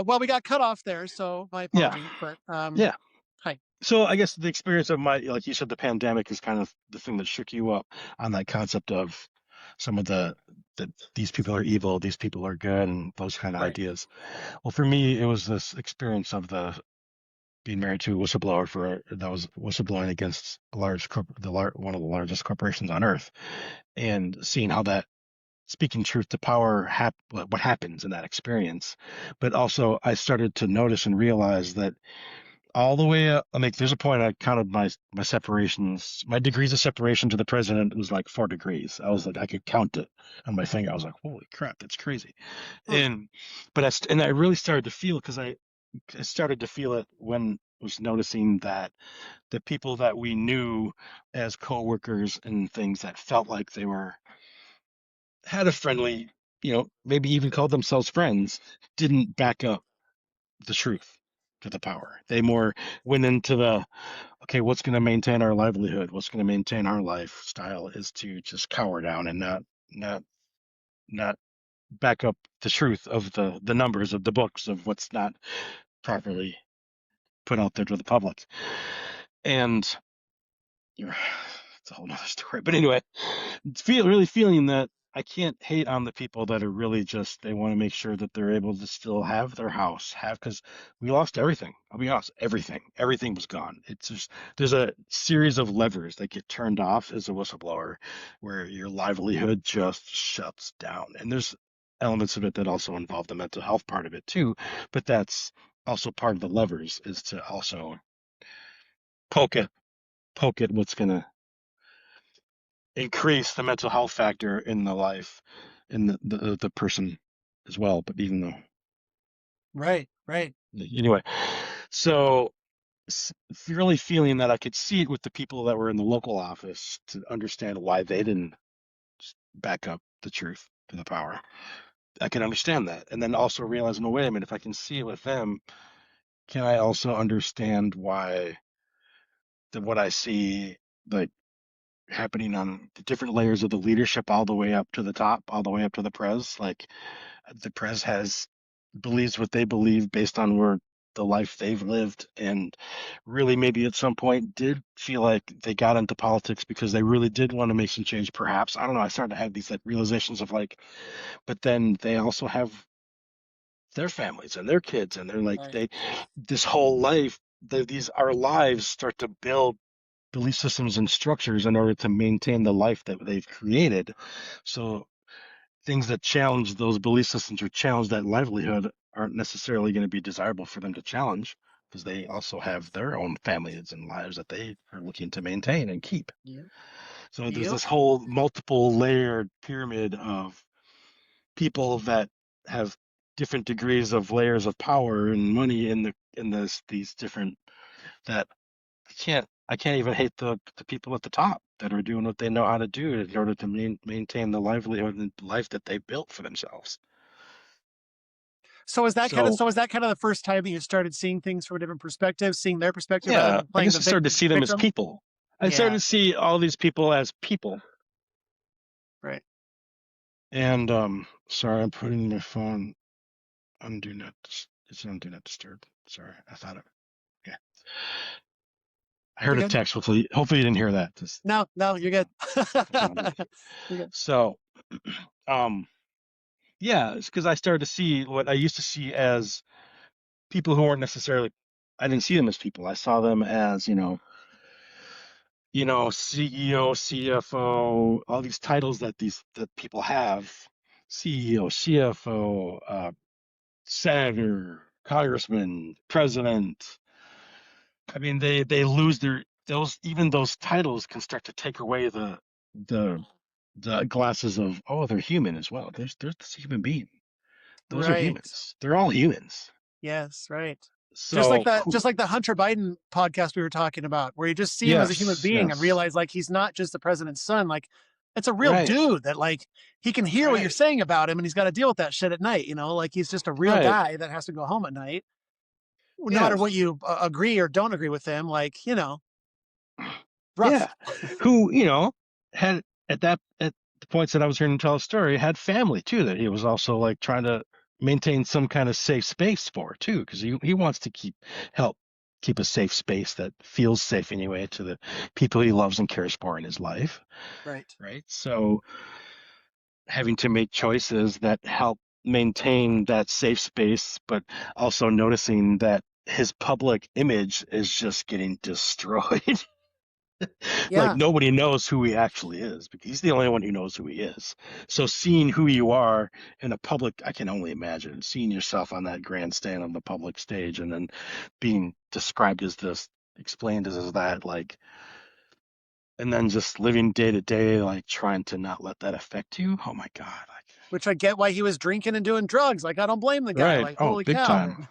Well, we got cut off there, so my Yeah, apology. But yeah. hi. So I guess the experience of my, like you said, the pandemic is kind of the thing that shook you up on that concept of some of the that these people are evil, these people are good, and those kind of Right. ideas. Well, for me, it was this experience of the being married to a whistleblower that was whistleblowing against a one of the largest corporations on earth, and seeing how that speaking truth to power what happens in that experience. But also, I started to notice and realize that all the way up. I mean, there's a point I counted my separations, my degrees of separation to the president was like 4 degrees. I was like, I could count it on my finger. I was like, holy crap, that's crazy. Hmm. And and I really started to feel because I started to feel it when I was noticing that the people that we knew as coworkers and things that felt like they were had a friendly, maybe even called themselves friends, didn't back up the truth to the power. They more went into the okay, what's going to maintain our livelihood, what's going to maintain our lifestyle is to just cower down and not not back up the truth of the numbers of the books of what's not properly put out there to the public. And it's a whole nother story. But anyway, really feeling that I can't hate on the people that are really just they want to make sure that they're able to still have their house, have because we lost everything. I'll be honest, everything was gone. It's just there's a series of levers that get turned off as a whistleblower, where your livelihood just shuts down. And there's elements of it that also involve the mental health part of it too, but that's also part of the levers is to also poke at what's gonna increase the mental health factor in the life in the person as well. But even though Right. Right. anyway, so really feeling that I could see it with the people that were in the local office to understand why they didn't back up the truth to the power. I can understand that, and then also realizing, oh wait a minute, if I can see it with them, can I also understand why what I see like happening on the different layers of the leadership all the way up to the top, all the way up to the pres. Like the pres has believes what they believe based on where the life they've lived, and really maybe at some point did feel like they got into politics because they really did want to make some change. Perhaps I don't know. I started to have these like realizations of like, but then they also have their families and their kids, and they're like Right. they this whole life. These our lives start to build belief systems and structures in order to maintain the life that they've created. So things that challenge those belief systems or challenge that livelihood aren't necessarily going to be desirable for them to challenge because they also have their own families and lives that they are looking to maintain and keep. Yep. So there's Yep. this whole multiple layered pyramid of people that have different degrees of layers of power and money in this these different that I can't even hate the people at the top that are doing what they know how to do in order to maintain the livelihood and life that they built for themselves. So So was that kind of the first time that you started seeing things from a different perspective, seeing their perspective rather yeah, than I playing guess the I started to see them as victim? people. I started Yeah. to see all these people as people. Right. And sorry, I'm putting my phone on it's on do not disturb. Sorry, I thought it. Okay, I You're heard a good. text. Hopefully you didn't hear that. Just No, no, you're good. just wanted to. You're good. So, um, yeah, it's because I started to see what I used to see as people who weren't necessarily, I didn't see them as people. I saw them as, CEO, CFO, all these titles that people have, CEO, CFO, senator, congressman, president. I mean, they lose those titles can start to take away the the glasses of, oh, they're human as well. There's this human being. Those are Right. humans. They're all humans. Yes, right. So Just like the Hunter Biden podcast we were talking about, where you just see him as a human yes, being and yes, realize like he's not just the president's son. Like it's a real right, dude that like he can hear what you're right, saying about him and he's got to deal with that shit at night, like he's just a real right. guy that has to go home at night. No matter Yeah, what you agree or don't agree with him, like, rough. yeah. Who, had at the points that I was hearing him tell a story, had family too that he was also like trying to maintain some kind of safe space for too, because he wants to help keep a safe space that feels safe anyway to the people he loves and cares for in his life, Right. right? So having to make choices that help maintain that safe space, but also noticing that his public image is just getting destroyed. Like Yeah. nobody knows who he actually is because he's the only one who knows who he is. So seeing who you are in a public, I can only imagine seeing yourself on that grandstand on the public stage and then being described as this, explained as that, like, and then just living day to day, like trying to not let that affect you. Oh my God. Like, Which I get why he was drinking and doing drugs. Like I don't blame the guy. right. Like Oh, holy big cow. time.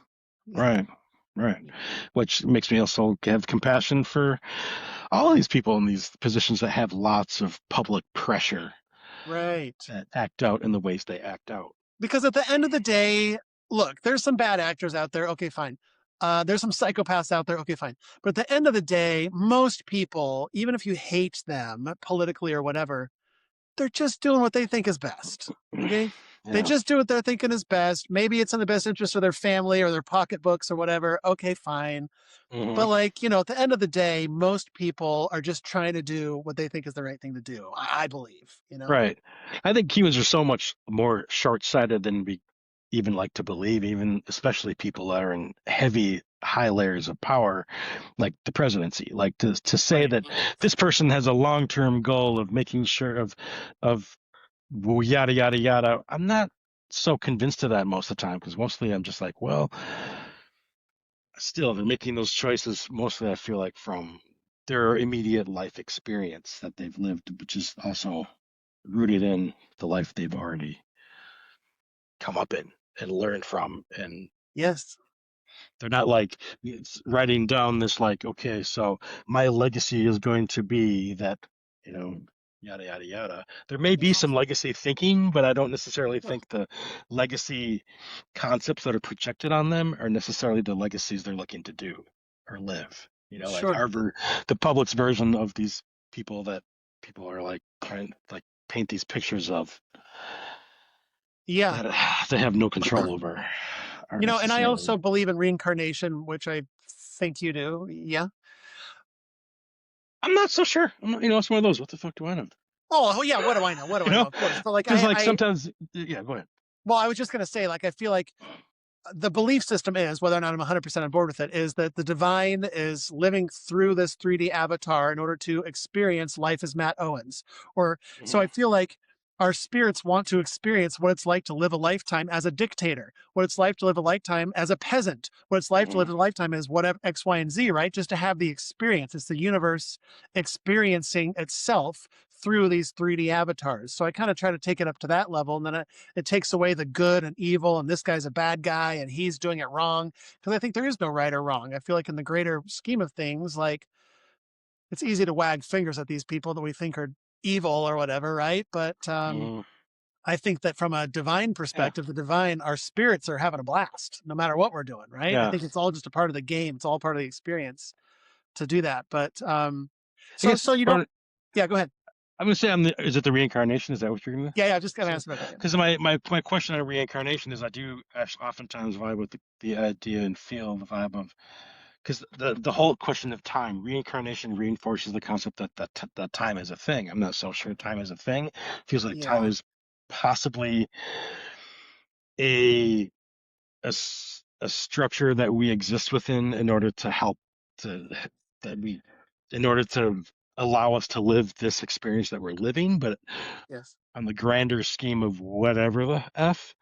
Right. Right. Which makes me also have compassion for all these people in these positions that have lots of public pressure Right. that act out in the ways they act out. Because at the end of the day, look, there's some bad actors out there. Okay, fine. There's some psychopaths out there. Okay, fine. But at the end of the day, most people, even if you hate them politically or whatever, they're just doing what they think is best. Okay. They Yeah. just do what they're thinking is best. Maybe it's in the best interest of their family or their pocketbooks or whatever. Okay, fine. Hmm. But like, at the end of the day, most people are just trying to do what they think is the right thing to do. I believe. Right. I think humans are so much more short-sighted than we even like to believe, even especially people that are in heavy, high layers of power, like the presidency. Like to say Right. that this person has a long-term goal of making sure of yada yada yada. I'm not so convinced of that most of the time because mostly I'm just like, well, still they're making those choices mostly I feel like from their immediate life experience that they've lived, which is also rooted in the life they've already come up in and learned from. And Yes. they're not like it's writing down this like, okay, so my legacy is going to be that, you know, yada yada yada. There may be some legacy thinking, but I don't necessarily think the legacy concepts that are projected on them are necessarily the legacies they're looking to do or live. Like Sure. the public's version of these people that people are like trying like paint these pictures of Yeah. that they have no control over aren't And I necessarily. also believe in reincarnation, which I think you do. Yeah. I'm not so sure. I'm not, it's one of those. What the fuck do I know? Oh, yeah. What do I know? What do You I know? know, Of course. But like, because like sometimes, yeah. Go ahead. well, I was just going to say, like, I feel like the belief system is, whether or not I'm 100% on board with it, is that the divine is living through this 3D avatar in order to experience life as Matt Owens. Or so Hmm. I feel like our spirits want to experience what it's like to live a lifetime as a dictator, what it's like to live a lifetime as a peasant, what it's like to live Hmm. a lifetime as whatever X, Y, and Z, right? Just to have the experience. It's the universe experiencing itself through these 3D avatars. So I kind of try to take it up to that level. And then it takes away the good and evil, and this guy's a bad guy and he's doing it wrong. Because I think there is no right or wrong. I feel like in the greater scheme of things, like it's easy to wag fingers at these people that we think are evil or whatever, right? But Hmm. I think that from a divine Yeah. perspective, the divine, our spirits are having a blast no matter what we're doing, right? I Yeah. think it's all just a part of the game. It's all part of the experience to do that. But I so guess so you don't, yeah, go ahead. I'm gonna say is it the reincarnation? Is that what you're gonna Yeah, yeah, just gotta say? answer about that. Yeah. Because my question on reincarnation is I do oftentimes vibe with the idea and feel the vibe of because the whole question of time reincarnation reinforces the concept that time is a thing. I'm not so sure time is a thing. Feels like time Yeah. is possibly a a structure that we exist within in order to help to that we in order to allow us to live this experience that we're living, but Yes, on the grander scheme of whatever the F,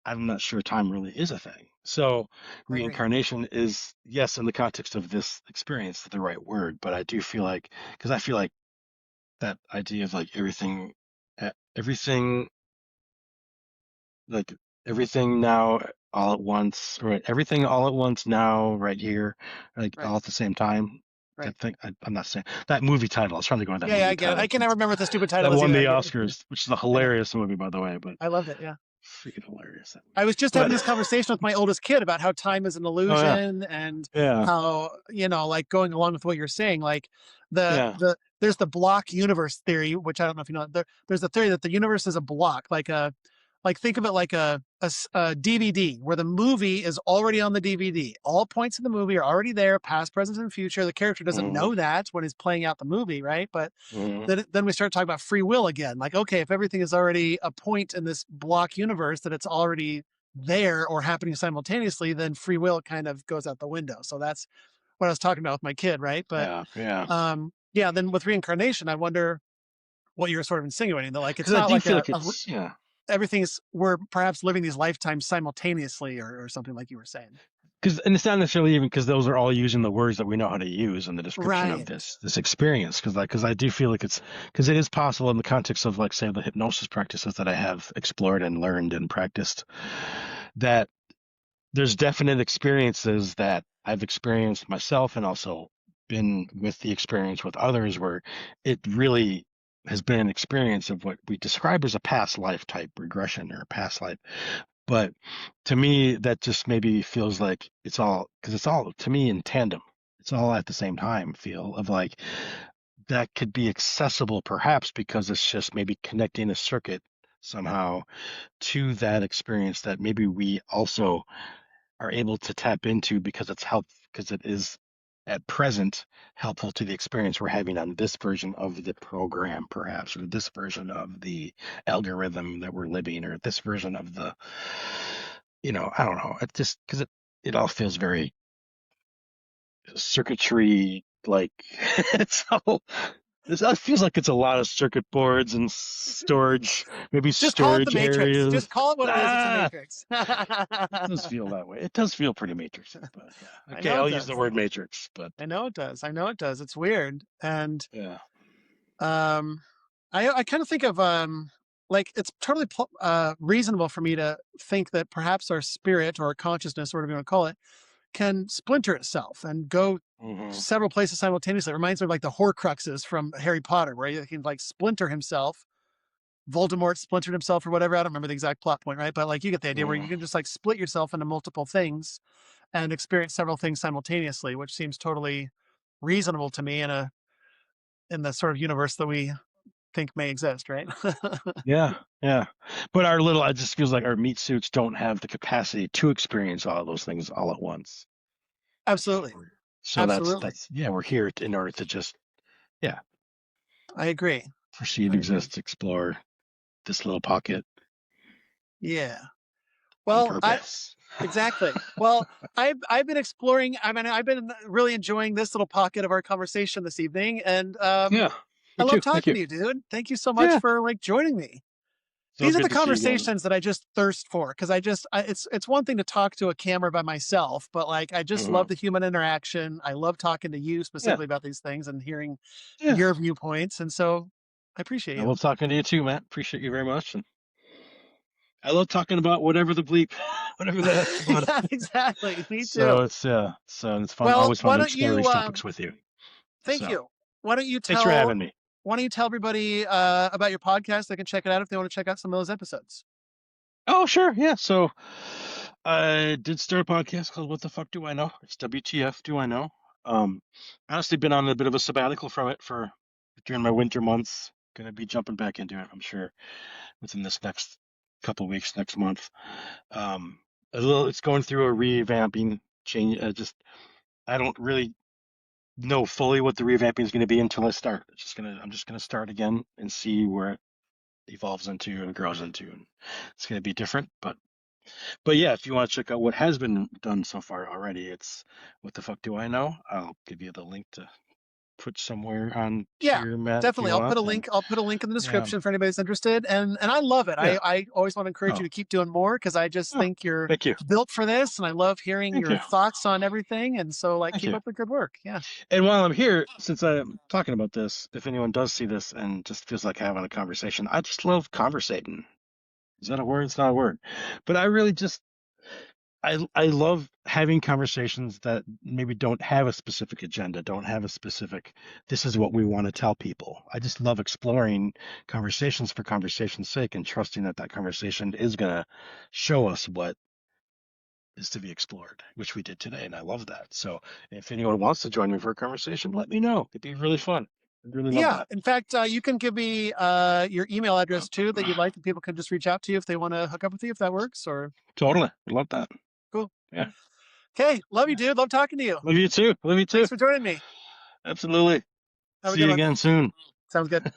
I'm not sure time really is a thing. So I agree. reincarnation is, yes, in the context of this experience, the right word, but I do feel like, because I feel like that idea of like everything, like everything now all at once, or everything all at once now, right here, like Right, all at the same time. right. That thing, I'm not saying that movie title. I was trying to go with that Yeah, movie I get it. I title can never remember what the stupid title that is won either. I the get it. Oscars, which is a I know. hilarious movie, by the way, but I loved it. Yeah. freaking hilarious that I movie. was just having But this conversation with my oldest kid about how time is an oh yeah, illusion and yeah, how, like going along with what you're saying, like yeah. there's the block universe theory, which I don't know if you know. There's a theory that the universe is a block, like think of it like a DVD where the movie is already on the DVD. All points in the movie are already there, past, present, and future. The character doesn't Hmm. know that when he's playing out the movie, right? But Hmm. then we start talking about free will again. Like, okay, if everything is already a point in this block universe that it's already there or happening simultaneously, then free will kind of goes out the window. So that's what I was talking about with my kid, right? But Yeah, yeah. yeah, then with reincarnation, I wonder what you were sort of insinuating that like it's Because I not do like feel like it's yeah. everything's we're perhaps living these lifetimes simultaneously or something like you were saying. Because and it's not necessarily even because those are all using the words that we know how to use in the description of Right. this experience. Because I do feel like it's because it is possible in the context of like say the hypnosis practices that I have explored and learned and practiced that there's definite experiences that I've experienced myself and also been with the experience with others where it really has been an experience of what we describe as a past life type regression or past life. But to me, that just maybe feels like it's all because it's all to me in tandem. It's all at the same time feel of like that could be accessible perhaps because it's just maybe connecting a circuit somehow to that experience that maybe we also are able to tap into because it is at present helpful to the experience we're having on this version of the program perhaps or this version of the algorithm that we're living or this version of the I don't know it just because it all feels very circuitry like it's all it feels like it's a lot of circuit boards and storage maybe Just call it the storage matrix. areas. Just call it what it is. It's a Ah, matrix. it does feel that way. It does feel pretty matrixy, but yeah. I Okay, know it I'll use the does. word matrix, but I know it does. I know it does. It's weird. And yeah. um I kind of think of like it's totally reasonable for me to think that perhaps our spirit or consciousness or whatever you want to call it can splinter itself and go Hmm. several places simultaneously. It reminds me of like the Horcruxes from Harry Potter, where he can like splinter himself. Voldemort splintered himself or whatever. I don't remember the exact plot point, right? But like you get the idea where Hmm. you can just like split yourself into multiple things and experience several things simultaneously, which seems totally reasonable to me in the sort of universe that we think may exist, right? Yeah, yeah. But it just feels like our meat suits don't have the capacity to experience all of those things all at once. So, Absolutely. so Absolutely. that's yeah, we're here in order to just yeah I agree. perceive, I agree. exist, explore this little pocket Yeah. on Well, I purpose. exactly. Well, I've been exploring. I mean, I've been really enjoying this little pocket of our conversation this evening, and Yeah, I me love too. Thank talking you. to you, dude. Thank you so much Yeah, for like joining me. so These are good the to see you again. conversations that I just thirst for because it's one thing to talk to a camera by myself, but like I just Hmm. love the human interaction. I love talking to you Yeah, specifically about these things and hearing yeah. your viewpoints, and so I appreciate I you. love talking to you too, Matt. Appreciate you very much. And I love talking about whatever the bleep, whatever the F about Yeah, it. exactly. Me So too. it's fun, Well, always fun why to don't explore you? these topics with you. Thank So you. Why don't you thanks for tell having me. Why don't you tell everybody about your podcast? They can check it out if they want to check out some of those episodes. Oh, sure, yeah. So I did start a podcast called What the Fuck Do I Know? It's WTF Do I Know? Um, Honestly, been on a bit of a sabbatical from it for during my winter months. Gonna be jumping back into it, I'm sure, within this next couple weeks, next month. Um, it's going through a revamping change. Just I don't really know fully what the revamping is going to be until I start. I'm just gonna start again and see where it evolves into and grows into, and it's going to be different, but But yeah, if you want to check out what has been done so far already, it's What the Fuck Do I Know? I'll give you the link to put somewhere on Yeah, here, Matt, if you definitely. I'll put want. a And link. I'll put a link in the yeah, description for anybody who's interested. And I love it. yeah. I always want to encourage you Oh, to keep doing more because I just oh, think you're thank you. built for this, and I love hearing Thank your you. thoughts on everything. And so, like, Thank keep you. up the good work. Yeah. And while I'm here, since I'm talking about this, if anyone does see this and just feels like having a conversation, I just love conversating. Is that a word? It's not a word. But I really just I love having conversations that maybe don't have a specific agenda, don't have a specific this is what we want to tell people. I just love exploring conversations for conversation's sake and trusting that that conversation is going to show us what is to be explored, which we did today, and I love that. So if anyone wants to join me for a conversation, let me know. It'd be really fun. I'd really love Yeah. that. In fact, you can give me your email address too that you'd like, and people can just reach out to you if they want to hook up with you, if that works. Or Totally. I love that. cool. Yeah. Okay. Love you, Yeah. dude. Love talking to you. Love you too. Love you too. Thanks for joining me. Absolutely. Have a See good you one. again soon. Sounds good.